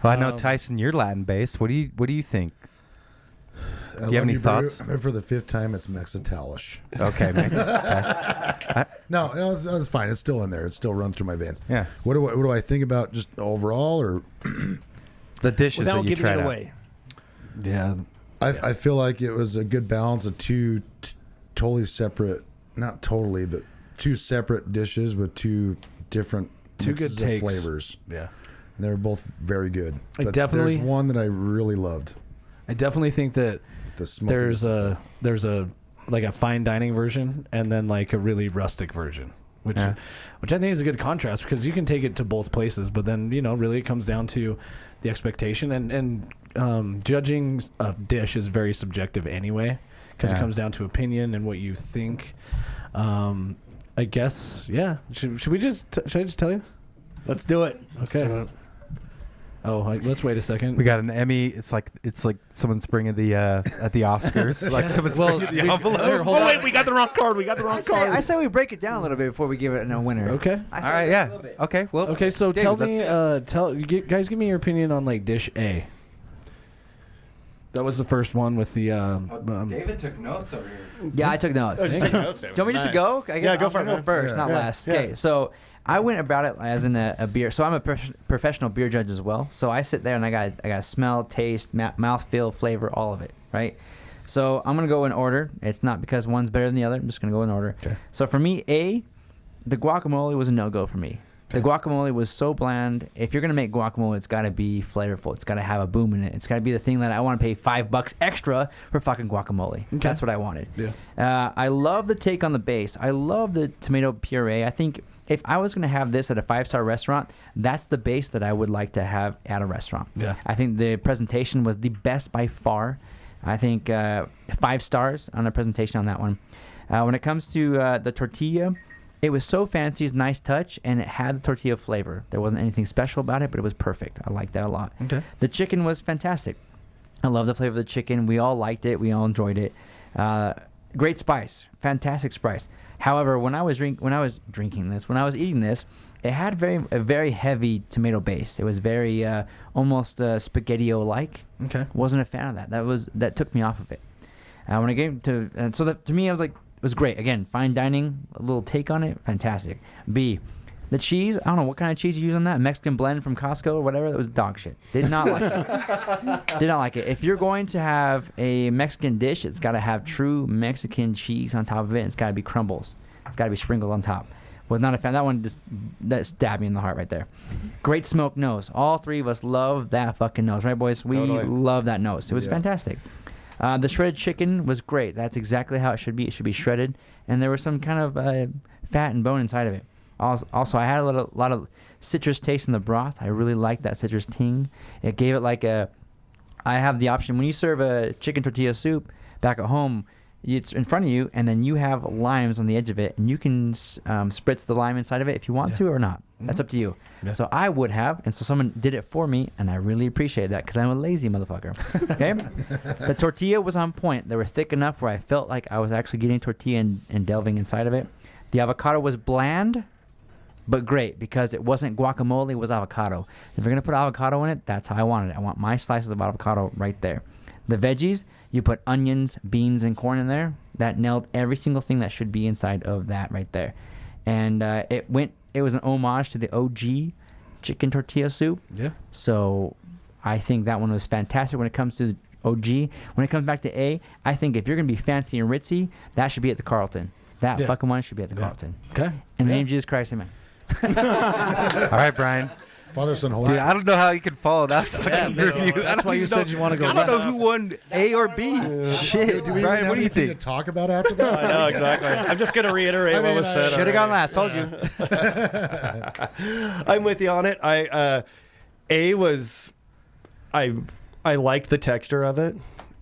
Well, I know Tyson, you're Latin based. What do you think? Do you have any thoughts? For the 5th time, it's Mexitalish. Okay, man. No, it's fine. It's still in there. It's still run through my veins. Yeah. What do I think about just overall, or The dishes Without that you giving tried it out. away. Yeah. I feel like it was a good balance of two totally separate, not totally, but two separate dishes with two different Two mixes good takes. of flavors. Yeah. And they're both very good. I But definitely- there's one that I really loved. I definitely think that The smoky. there's a like a fine dining version and then like a really rustic version, which I think is a good contrast because you can take it to both places, but then really it comes down to the expectation and judging a dish is very subjective anyway because it comes down to opinion and what you think. I guess Should I just tell you? Let's do it. Okay. Let's wait a second. We got an Emmy. It's like someone's bringing the at the Oscars. Like someone's bringing the envelope. Oh wait, we got the wrong card. We got the wrong card. I say we break it down a little bit before we give it a winner. Okay. I All say right, a yeah. little bit. Okay, well. Okay, so David, tell me, guys, give me your opinion on like dish A. That was the first one with the. David took notes over here. Yeah, I took notes. Do you want me just to go? I guess Yeah, go I'm for it, gonna man. go first, Yeah. not Yeah. last. Yeah. Okay, so I went about it as in a beer. So I'm a professional beer judge as well. So I sit there and I got smell, taste, mouth feel, flavor, all of it, right? So I'm gonna go in order. It's not because one's better than the other. I'm just gonna go in order. Okay. So for me, the guacamole was a no-go for me. The guacamole was so bland. If you're gonna make guacamole, it's gotta be flavorful. It's gotta have a boom in it. It's gotta be the thing that I want to pay $5 extra for fucking guacamole. That's what I wanted. Yeah. I love the take on the base. I love the tomato puree. I think if I was gonna have this at a 5-star restaurant, that's the base that I would like to have at a restaurant. Yeah. I think the presentation was the best by far. I think 5 stars on the presentation on that one. When it comes to the tortilla, it was so fancy, it's a nice touch, and it had the tortilla flavor. There wasn't anything special about it, but it was perfect. I liked that a lot. Okay. The chicken was fantastic. I love the flavor of the chicken. We all liked it. We all enjoyed it. Great spice, fantastic spice. However, when I was eating this, it had a very heavy tomato base. It was very almost spaghetti-o-like. Okay. Wasn't a fan of that. That took me off of it. When I came to to me, I was like, it was great. Again, fine dining, a little take on it, fantastic. B, the cheese. I don't know what kind of cheese you use on that. Mexican blend from Costco or whatever. That was dog shit. Did not like it. Did not like it. If you're going to have a Mexican dish, it's got to have true Mexican cheese on top of it. It's got to be crumbles. It's got to be sprinkled on top. Was not a fan. That one that stabbed me in the heart right there. Great smoked nose. All three of us love that fucking nose, right, boys? We love that nose. It was fantastic. The shredded chicken was great. That's exactly how it should be. It should be shredded, and there was some kind of fat and bone inside of it. Also, I had a lot of citrus taste in the broth. I really liked that citrus ting. It gave it like a. I have the option when you serve a chicken tortilla soup back at home. It's in front of you, and then you have limes on the edge of it, and you can spritz the lime inside of it if you want to or not. That's up to you. Yeah. So I would have, and so someone did it for me, and I really appreciate that because I'm a lazy motherfucker. Okay, the tortilla was on point. They were thick enough where I felt like I was actually getting tortilla and delving inside of it. The avocado was bland, but great because it wasn't guacamole, it was avocado. If you're going to put avocado in it, that's how I wanted it. I want my slices of avocado right there. The veggies, you put onions, beans, and corn in there. That nailed every single thing that should be inside of that right there. And it was an homage to the OG chicken tortilla soup. Yeah. So I think that one was fantastic when it comes to OG. When it comes back to A, I think if you're going to be fancy and ritzy, that should be at the Carlton. That fucking one should be at the Carlton. Okay. In the name of Jesus Christ, amen. All right, Brian. Father, Son, Holy Dude, Spirit. I don't know how you can follow that fucking review. That's why you said you want to go I back. don't know who won A or B. Shit, Do we Brian, even what do you have anything think? to talk about after that? I know, exactly. I'm just going to reiterate what was said. Should have gone last. Told you. I'm with you on it. A was, I like the texture of it.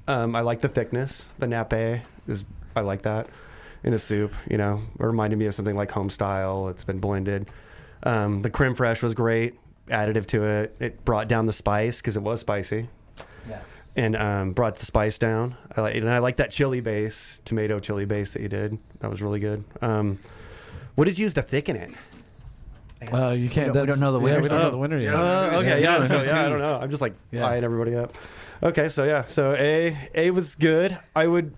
I like the thickness. The nappe I like that in a soup. You know, it reminded me of something like home style. It's been blended. The creme fraiche was great. Additive to it. It brought down the spice because it was spicy. Yeah. And brought the spice down. I like that chili base, tomato chili base that you did. That was really good. What did you use to thicken it? You can't. We don't know the winner. We don't know the winner yet. Okay, yeah. So I don't know. I'm just like eyeing everybody up. Okay, so so A was good. I would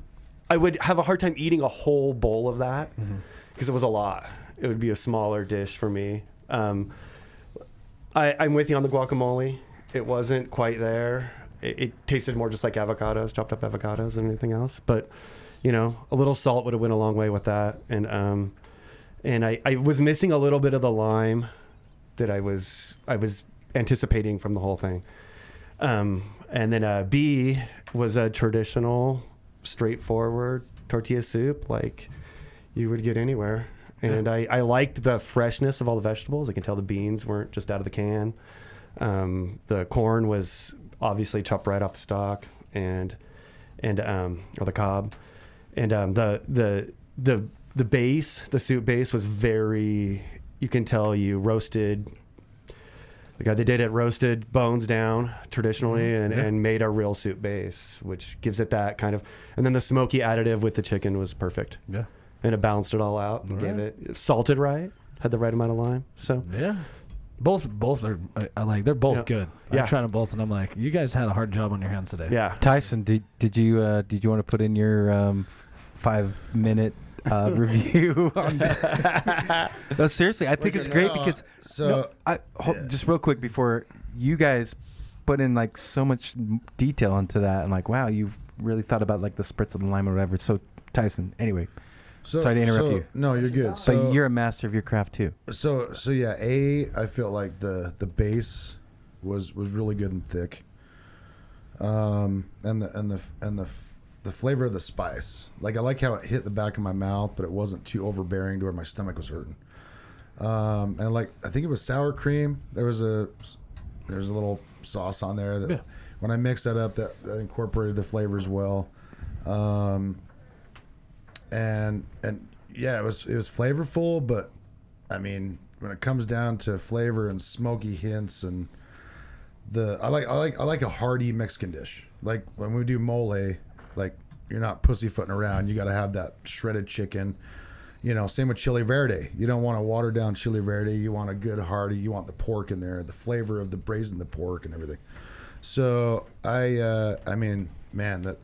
have a hard time eating a whole bowl of that because it was a lot. It would be a smaller dish for me. I'm with you on the guacamole. It wasn't quite there. It tasted more just like avocados, chopped up avocados, than anything else. But a little salt would have went a long way with that. And I was missing a little bit of the lime that I was anticipating from the whole thing. And then B was a traditional, straightforward tortilla soup like you would get anywhere. And I liked the freshness of all the vegetables. I can tell the beans weren't just out of the can. The corn was obviously chopped right off the stalk, or the cob. And the base, the soup base was very. You can tell you roasted. The guy they did it roasted bones down traditionally and made a real soup base, which gives it that kind of. And then the smoky additive with the chicken was perfect. Yeah. And it balanced it all out and gave it salted right, had the right amount of lime. So both are I like. They're both good. Yeah. I'm trying them both, and I'm like, you guys had a hard job on your hands today. yeah. Tyson, did you want to put in your 5-minute review on that? No, seriously, I think it's great because just real quick before you guys put in like so much detail into that and like wow, you've really thought about like the spritz of the lime or whatever. So Tyson, anyway. Sorry to interrupt you. No, you're good. But you're a master of your craft too. So yeah, I felt like the base was really good and thick. And the flavor of the spice. Like I like how it hit the back of my mouth, but it wasn't too overbearing to where my stomach was hurting. And like I think it was sour cream. There's a little sauce on there that when I mixed that up that incorporated the flavors well. And yeah, it was flavorful, but I mean, when it comes down to flavor and smoky hints and I like a hearty Mexican dish. Like when we do mole, like you're not pussyfooting around. You got to have that shredded chicken. Same with chili verde. You don't want a watered down chili verde. You want a good hearty. You want the pork in there, the flavor of the braising the pork and everything. So I mean, man, that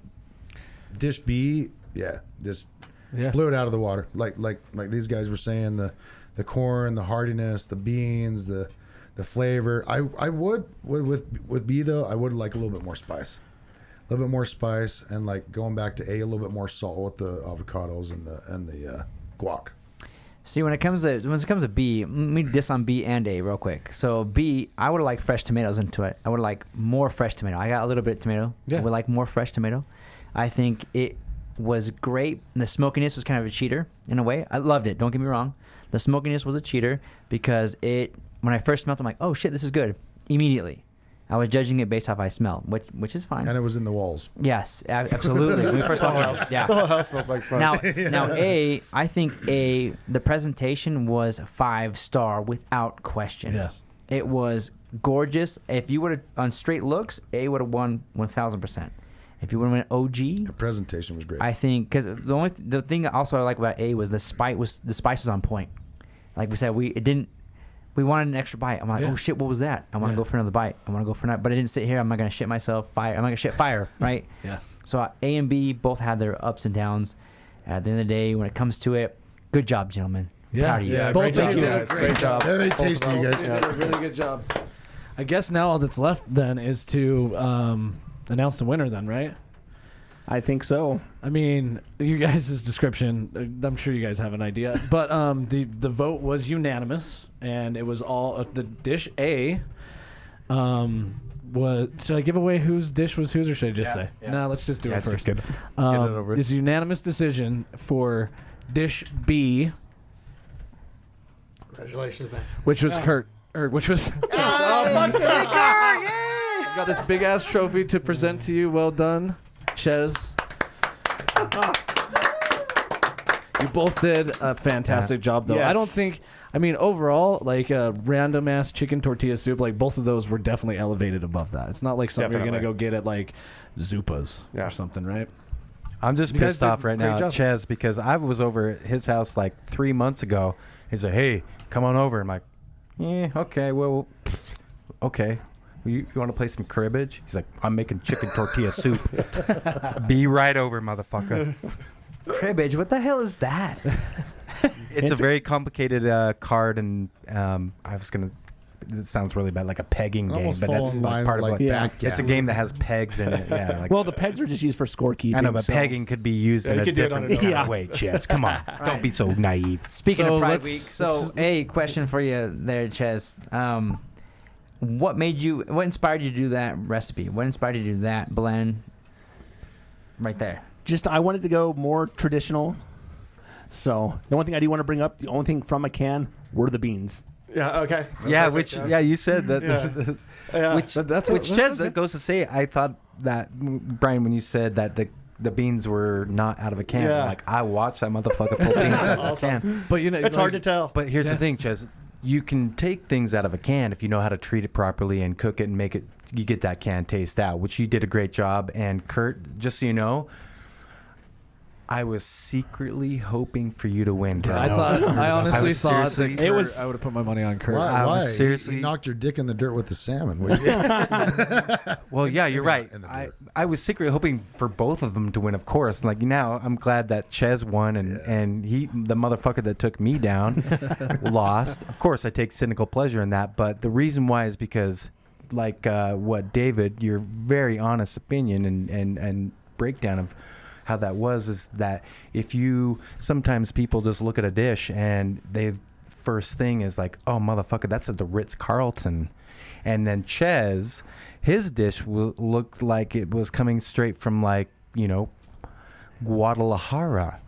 dish B, just blew it out of the water. Like these guys were saying, the corn, the heartiness, the beans, the flavor. I would with B though, I would like a little bit more spice. A little bit more spice and like going back to a little bit more salt with the avocados and the guac. See, when it comes to B, let me diss on B and A real quick. So B, I would like fresh tomatoes into it. I would like more fresh tomato. I got a little bit of tomato. Yeah. I would like more fresh tomato. I think it was great. And the smokiness was kind of a cheater in a way. I loved it. Don't get me wrong. The smokiness was a cheater because when I first smelled it, I'm like, oh shit, this is good. Immediately. I was judging it based off I smell, which is fine. And it was in the walls. Yes, absolutely. When we first walked in, The whole house smells like smoke. Now I think the presentation was 5-star without question. Yes. It was gorgeous. If you would have on straight looks, A would have won 1,000%. If you want to OG, The presentation was great. I think because the thing also I like about A was the spice was on point. Like we said, we wanted an extra bite. I'm like, oh shit, what was that? I want to go for another bite. I want to go for another, but I didn't sit here. I'm not gonna shit myself. Fire. I'm not gonna shit fire. Right. Yeah. So A and B both had their ups and downs. At the end of the day, when it comes to it, good job, gentlemen. Proud of you. Yeah, Both great of job, you guys. Great job. Very tasty, you guys. You did a really good job. I guess now all that's left then is to announce the winner then, right? I think so. I mean, you guys' description, I'm sure you guys have an idea. But the vote was unanimous, and it was all the dish A. Should I give away whose dish was whose, or should I just say? yeah. No, let's just do it first. Get it over. This unanimous decision for dish B, Congratulations, man. which was Kurt, or which was. I've got this big ass trophy to present to you. Well done, Ches. You both did a fantastic job, though. Yes. I don't think. I mean, overall, like a random ass chicken tortilla soup, like both of those were definitely elevated above that. It's not like something you're gonna Definitely. go get at like Zupa's Yeah. or something, right? I'm just You guys pissed off did a right great now job. at Ches because I was over at his house like 3 months ago. He's like, hey, come on over. I'm like, yeah, okay, well, okay. You want to play some cribbage? He's like, I'm making chicken tortilla soup. Be right over, motherfucker. Cribbage, what the hell is that? It's a very complicated card, and I was going to, it sounds really bad, like a pegging game, Almost but fall that's in like line part with of like like, backgammon. it's a game that has pegs in it. Yeah, like, Well, the pegs are just used for scorekeeping. I know, but so- pegging could be used in you a could do it on different another way, Ches. Come on. Don't be so naive. Speaking So of Pride let's- Week, so a question for you there, Ches. What inspired you to do that recipe? What inspired you to do that blend right there? Just I wanted to go more traditional. So the one thing I do want to bring up, the only thing from a can were the beans. Yeah. Okay. Yeah, Perfect, you said that. Yeah. Which Ches that goes to say, I thought that Brian, when you said that the beans were not out of a can, Yeah. like I watched that motherfucker pull beans out of a can. But you know, It's hard to tell. But here's the thing, Ches. You can take things out of a can if you know how to treat it properly and cook it and make it. You get that can taste out, which you did a great job. And Kurt, just so you know, I was secretly hoping for you to win. Kurt. I honestly was thought seriously- that It was. I would have put my money on Kurt. Why? I was Why? seriously- You knocked your dick in the dirt with the salmon. What do you- Well, yeah, you're right. in the I, dirt. I was secretly hoping for both of them to win, of course. Like now, I'm glad that Ches won and he, the motherfucker that took me down, lost. Of course, I take cynical pleasure in that, but the reason why is because, like what David, your very honest opinion and breakdown of how that was is that if you sometimes people just look at a dish and they first thing is like, oh motherfucker, that's at the Ritz-Carlton. And then Ches, his dish looked like it was coming straight from like, Guadalajara,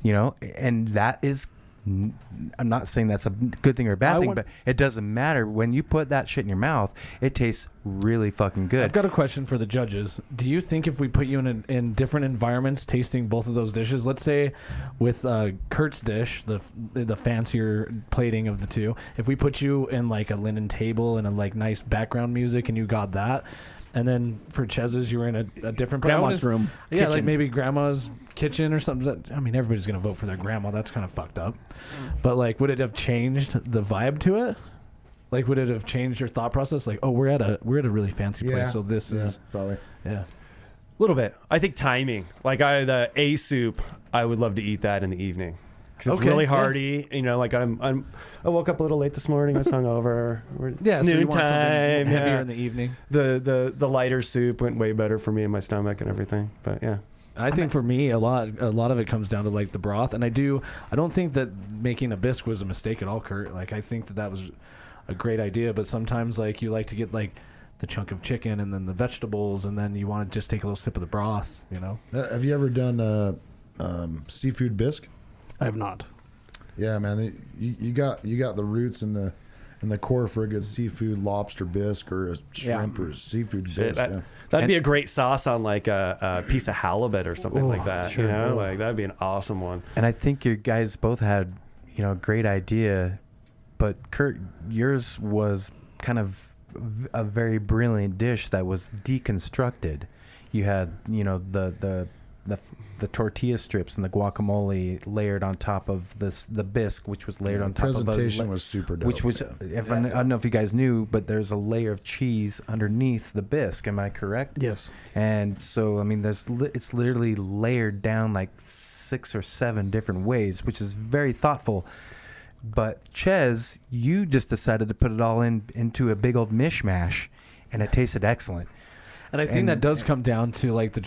and that is, I'm not saying that's a good thing or a bad thing, but it doesn't matter. When you put that shit in your mouth, it tastes really fucking good. I've got a question for the judges. Do you think if we put you in different environments tasting both of those dishes, let's say with Kurt's dish, the fancier plating of the two, if we put you in like a linen table and a like nice background music and you got that, and then for Chez's you were in a different Grandma's room. Yeah, like kitchen. maybe grandma's kitchen or something. I mean, everybody's gonna vote for their grandma. That's kind of fucked up. But like, would it have changed the vibe to it? Like, would it have changed your thought process? Like, oh, we're at a really fancy place, so this is probably. yeah. A little bit. I think timing. Like the A soup, I would love to eat that in the evening. 'Cause it's Okay, really yeah. hearty. Like I woke up a little late this morning. I was hungover. Yeah, It's so you noon want something time. heavier Yeah. in the evening. The lighter soup went way better for me in my stomach and everything. But yeah. I think for me, a lot of it comes down to like the broth, and I don't think that making a bisque was a mistake at all, Kurt. Like I think that was a great idea, but sometimes like you like to get like the chunk of chicken and then the vegetables, and then you want to just take a little sip of the broth, Have you ever done seafood bisque? I have not. Yeah, man. You got the roots and the core for a good seafood lobster bisque or a shrimp or a seafood bisque. Yeah. That'd be a great sauce on like a piece of halibut or something like that. sure. Like that'd be an awesome one. And I think you guys both had, a great idea, but Kurt, yours was kind of a very brilliant dish that was deconstructed. You had, the tortilla strips and the guacamole layered on top of the bisque, which was layered on top of presentation was super dope. which was I don't know if you guys knew, but there's a layer of cheese underneath the bisque. Am I correct? Yes. And so I mean, it's literally layered down like 6 or 7 different ways, which is very thoughtful. But Ches, you just decided to put it all into a big old mishmash, and it tasted excellent. And I think that does come down to like the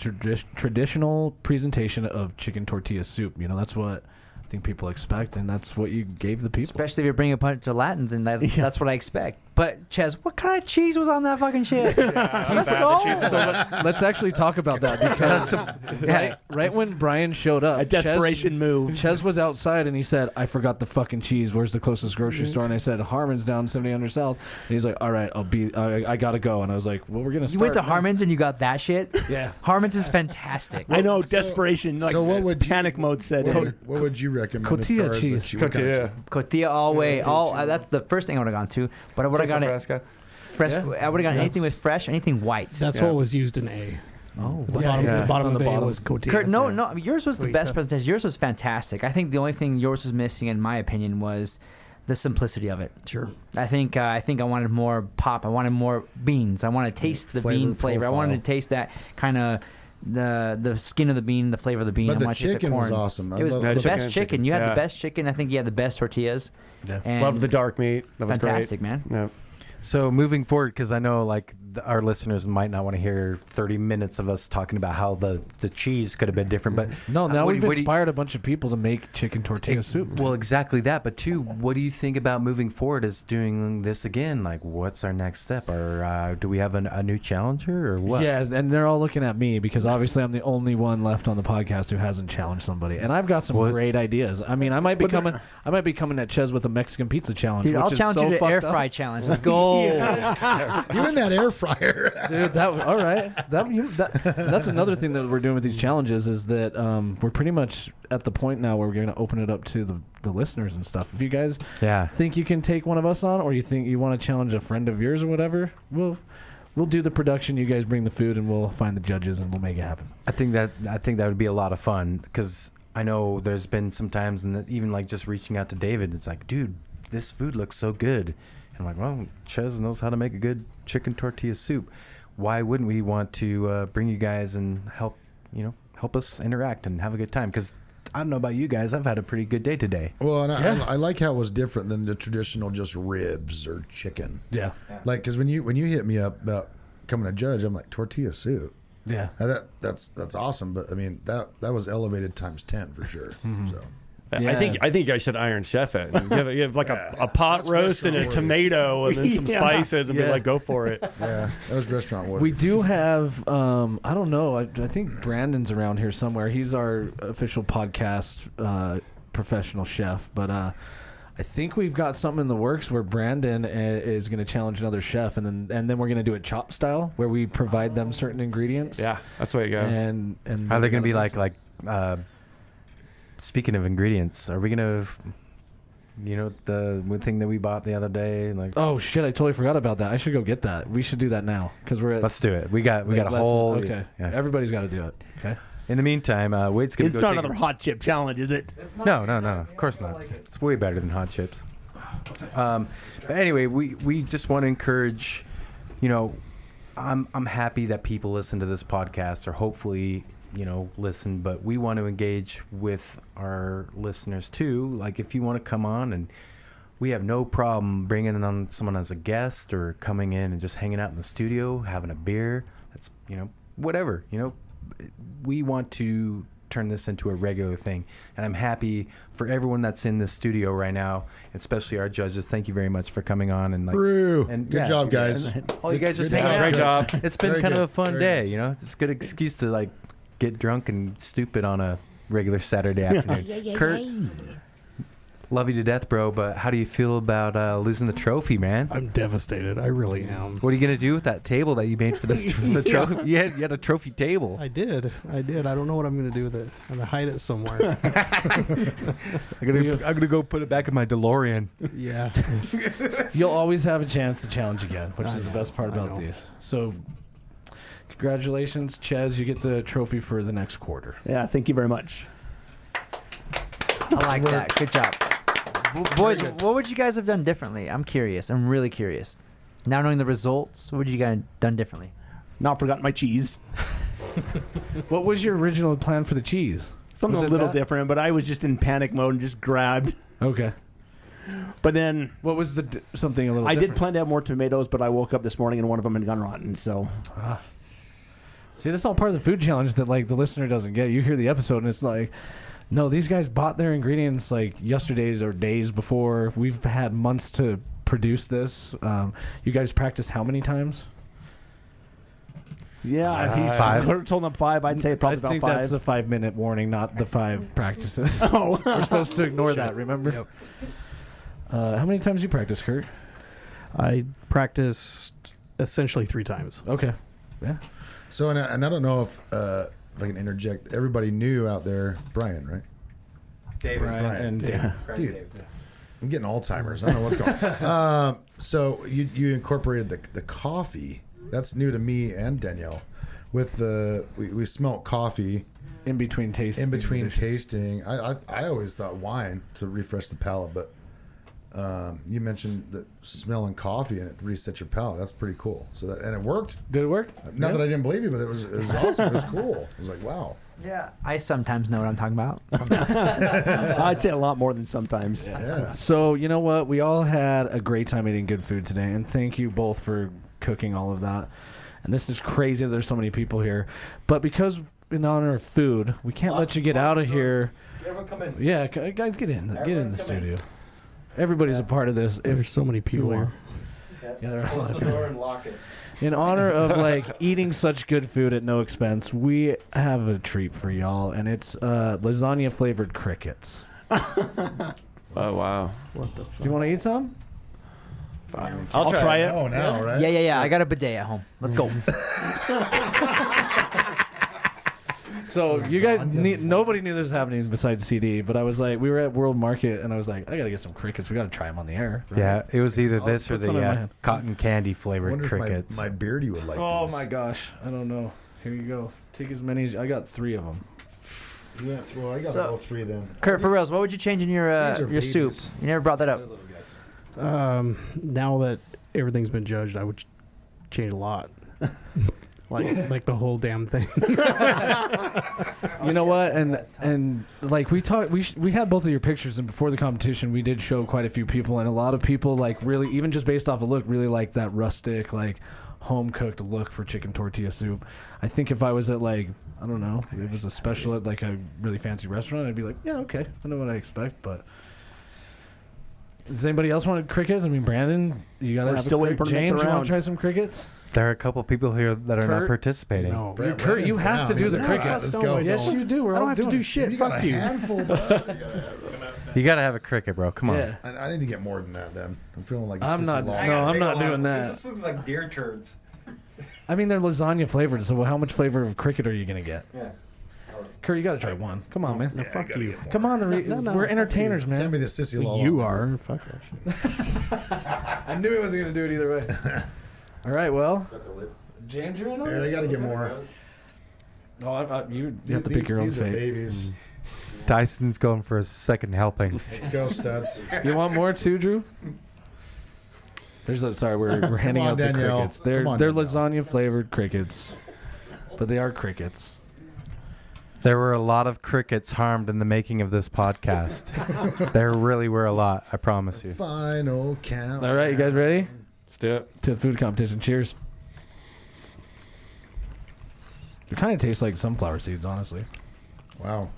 traditional presentation of chicken tortilla soup. That's what I think people expect, and that's what you gave the people. Especially if you bring a bunch of Latins, and that's what I expect. But Ches, what kind of cheese was on that fucking shit? Let's go. So let's actually talk about that, because right when Brian showed up, A desperation move. Ches was outside and he said, "I forgot the fucking cheese. Where's the closest grocery store?" And I said, "Harmon's down 7000 South." And he's like, "All right, I gotta go." And I was like, "Well, we're gonna start." You went to Harmon's and you got that shit? Yeah. Harmon's is fantastic. I know, desperation. So what would panic mode set in? What would you recommend? Cotija as far as cheese. the what kind of cheese? Cotilla all way. That's the first thing I would have gone to. But I would have got it. Fresca. Fresh. Yeah. I would have gotten anything with fresh, anything white. That's what was used in A. Oh, The wow. bottom On of the the A bottom. was cotija. Kurt, no, yours was the Wait, best presentation. Yours was fantastic. I think the only thing yours was missing, in my opinion, was the simplicity of it. Sure. I think I wanted more pop. I wanted more beans. I wanted to taste the bean flavor. I wanted to taste that kind of the skin of the bean, the flavor of the bean. But I the wanted to taste chicken was corn. awesome. It was love the the best chicken. You had Yeah. the best chicken. I think you had the best tortillas. Yeah. And Love the dark meat. That was fantastic, great. man. Yeah. So moving forward, because I know like our listeners might not want to hear 30 minutes of us talking about how the cheese could have been different, but No, now what we've do you- inspired a bunch of people to make chicken tortilla soup. Well, exactly that. But two, what do you think about moving forward as doing this again? Like, what's our next step? Or do we have a new challenger or what? Yeah, and they're all looking at me because obviously I'm the only one left on the podcast who hasn't challenged somebody, and I've got some great ideas. I mean, I might be coming at Ches with a Mexican pizza challenge. Dude, which I'll is challenge so you to fucked air up. fry challenge. Let's go. You in that air fryer? Dude, all right. That's another thing that we're doing with these challenges is that we're pretty much at the point now where we're going to open it up to the listeners and stuff. If you guys think you can take one of us on, or you think you want to challenge a friend of yours or whatever, we'll do the production. You guys bring the food, and we'll find the judges, and we'll make it happen. I think that would be a lot of fun because I know there's been some times, and even like just reaching out to David, it's like, dude, this food looks so good. I'm like, well, Ches knows how to make a good chicken tortilla soup. Why wouldn't we want to bring you guys and help us interact and have a good time? Because I don't know about you guys, I've had a pretty good day today. Well, and I like how it was different than the traditional just ribs or chicken. Yeah. Like, because when you hit me up about coming to judge, I'm like, tortilla soup. Yeah. Now that's awesome, but I mean that was elevated times 10 for sure. So. I think I should Iron Chef it and give like a pot roast and a restaurant tomato and then some spices and be like, go for it. Yeah, that was restaurant worthy. We do have, I don't know, I think Brandon's around here somewhere. He's our official podcast professional chef, but I think we've got something in the works where Brandon is going to challenge another chef, and then we're going to do it chop style, where we provide them certain ingredients. Yeah, that's the way to go. And Are they going to be like speaking of ingredients, are we gonna, the one thing that we bought the other day, like? Oh shit! I totally forgot about that. I should go get that. We should do that now because we're at. Let's do it. We got a whole. Okay. Yeah. Everybody's got to do it. Okay. In the meantime, Wade's gonna It's go not take another hot chip challenge, is it? No. Of course not. It's way better than hot chips. But anyway, we just want to encourage. I'm happy that people listen to this podcast, or hopefully listen, but we want to engage with our listeners too. Like, if you want to come on, and we have no problem bringing on someone as a guest or coming in and just hanging out in the studio, having a beer. That's, whatever, we want to turn this into a regular thing. And I'm happy for everyone that's in the studio right now, especially our judges. Thank you very much for coming on. And good job, guys. And all you guys just Good hanging out. Great job. It's been Very kind of good. a fun Very day, good. It's a good excuse to like get drunk and stupid on a regular Saturday afternoon. Kurt, love you to death, bro, but how do you feel about losing the trophy, man? I'm devastated. I really am. What are you gonna do with that table that you made for the trophy? You had a trophy table. I did. I don't know what I'm going to do with it. I'm going to hide it somewhere. I'm gonna go put it back in my DeLorean. Yeah. You'll always have a chance to challenge again, which is the best part I about know. these. So, Congratulations, Ches. You get the trophy for the next quarter. Yeah, thank you very much. I like that. Good job. Boys, what would you guys have done differently? I'm curious. I'm really curious. Now knowing the results, what would you guys have done differently? Not forgotten my cheese. What was your original plan for the cheese? Something Was a it little that? different, but I was just in panic mode and just grabbed. Okay. But then What was something a little I did different? plan to have more tomatoes, but I woke up this morning and one of them had gone rotten. So See, that's all part of the food challenge that like the listener doesn't get. You hear the episode and it's like, no, these guys bought their ingredients like yesterday's or days before. We've had months to produce this. You guys practiced how many times? yeah, he's 5. told them 5. I'd say probably I about think 5. that's the 5-minute warning, not the 5 practices. Oh, We're supposed to ignore that, remember? Yep. How many times you practice, Kurt? I practiced essentially 3 times. Okay. Yeah. So, and I don't know if I can interject. Everybody knew out there, Brian, right? Brian and Yeah. Dude, I'm getting Alzheimer's. I don't know what's going on. So you incorporated the coffee. That's new to me and Danielle. With we smelt coffee in between tasting. in between tasting. I always thought wine to refresh the palate, but you mentioned that smelling coffee and it resets your palate. That's pretty cool. So and it worked. Did it work? Not that I didn't believe you, but it was awesome. It was cool. I was like, wow. Yeah. I sometimes know what I'm talking about. I'd say a lot more than sometimes. Yeah. So, you know what? We all had a great time eating good food today, and thank you both for cooking all of that. And this is crazy that there's so many people here. But because in honor of food, we can't let you get out of here. Everyone come in. Yeah, guys, get in. Get in the studio. Everybody's a part of this. There's so many people here. Yeah, there are a lot Close of the people. door and lock it. In honor of like eating such good food at no expense, we have a treat for y'all, and it's lasagna flavored crickets. Oh wow! What the Do fuck? you want to eat some? I'll try it. Oh, now, right? Yeah. I got a bidet at home. Let's go. So you guys, nobody knew this was happening besides CD, but I was like, we were at World Market, and I was like, I gotta get some crickets. We gotta try them on the air. Yeah, it was either I'll this or put some in my the hand. cotton candy I flavored wonder crickets. if my beardy would like Oh these. my gosh, I don't know. Here you go. Take as many. I got 3 of them. You went through. I got So- all 3 then. Kurt, for reals, what would you change in These your are soup? babies. You never brought that up. Now that everything's been judged, I would change a lot. like the whole damn thing. You know what? And like we talked, we had both of your pictures, and before the competition, we did show quite a few people, and a lot of people like really, even just based off a look, really like that rustic, like home cooked look for chicken tortilla soup. I think if I was at like, I don't know, it was a special at like a really fancy restaurant, I'd be like, yeah, okay, I know what I expect. But does anybody else want crickets? I mean, Brandon, you gotta We're have still a waiting for cricket. them to make James, the you want round. to try some crickets? There are a couple people here that are not Kurt? participating. No. Kurt, you have to do the crickets. Let's go. Yes, you do. We're I don't all have to doing do it. shit. You got Fuck a you. handful, bud. You got to have a cricket, bro. Come on. Yeah. I need to get more than that. Then I'm feeling like a I'm sissy not. log. No, I'm not doing that. This looks like deer turds. I mean, they're lasagna flavored, so how much flavor of cricket are you gonna get? Yeah. Kurt, you gotta try one. Come on, man. No, fuck you. Come on, No, we're fuck entertainers, Can't man. be the sissy log. You are. Fuck that shit. I knew he wasn't gonna do it either way. All right, well, James, you're in on Yeah, they it? got to get more. Oh, you have to pick your own These are fate. babies. Dyson's going for a second helping. Let's go, studs. You want more too, Drew? Sorry, we're handing on, out the Danielle. crickets. They're Come on, they're Danielle. lasagna flavored crickets, but they are crickets. There were a lot of crickets harmed in the making of this podcast. There really were a lot, I promise you. Final count. All right, you guys ready? Let's do it. To the food competition. Cheers. It kind of tastes like sunflower seeds, honestly. Wow.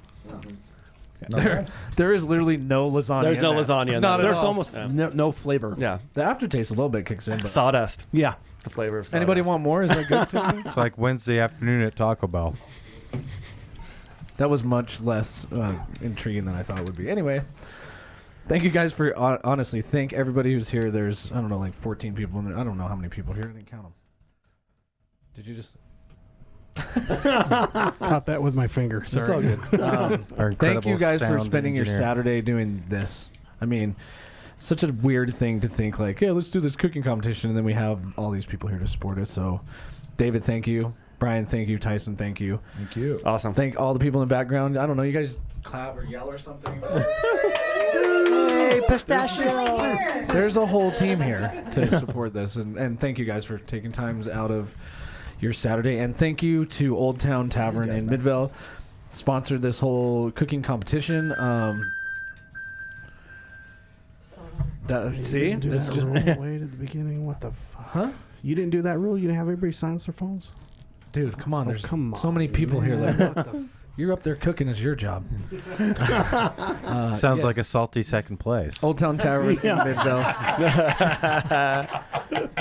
There is literally no lasagna. There's in no that. lasagna. Not at There's all. almost no flavor. Yeah. The aftertaste a little bit kicks in. But Sawdust. Yeah. The flavor of sawdust. anybody want more? Is that good to me? It's like Wednesday afternoon at Taco Bell. That was much less intriguing than I thought it would be. Anyway, thank you guys for honestly. Thank everybody who's here. There's I don't know like 14 people in there. I don't know how many people here. I didn't count them. Did you just? Caught that with my finger. It's all Sorry. good. Our Thank you incredible guys for sound spending your engineer. Saturday doing this. I mean, such a weird thing to think like, yeah, let's do this cooking competition, and then we have all these people here to support us. So, David, thank you. Brian, thank you. Tyson, thank you. Thank you. Awesome. Thank all the people in the background. I don't know, you guys clap or yell or something. Hey, pistachio. There's a whole team here to support this, and thank you guys for taking times out of your Saturday. And thank you to Old Town Tavern in Midvale, sponsored this whole cooking competition. See, Do that's that just rule way at the beginning. What the fuck? huh, You didn't do that rule. You didn't have everybody silence their phones. dude. Come on, there's come so on, many people here. man. Like, What the you're up there cooking is your job. Sounds yeah. like a salty second place. Old Town Tavern in Midvale.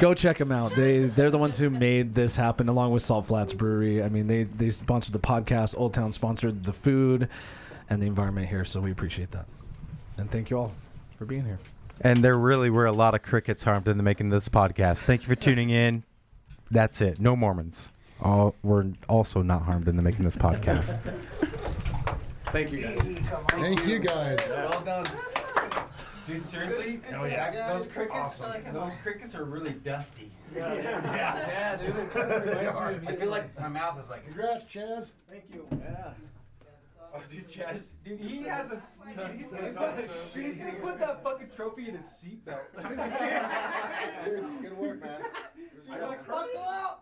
Go check them out. They're the ones who made this happen, along with Salt Flats Brewery. I mean, they sponsored the podcast. Old Town sponsored the food and the environment here, so we appreciate that. And thank you all for being here. And there really were a lot of crickets harmed in the making of this podcast. Thank you for tuning in. That's it. No Mormons. We're also not harmed in the making of this podcast. Thank you guys. Thank you guys. Well done. Dude, seriously? Hell yeah. Those crickets are really dusty. Yeah, dude. I feel like my mouth is like. Congrats, Chaz. Thank you. Yeah. Oh, dude, Chaz. Dude, he has a. He's gonna put that fucking trophy in his seatbelt. Good work, man. Buckle up.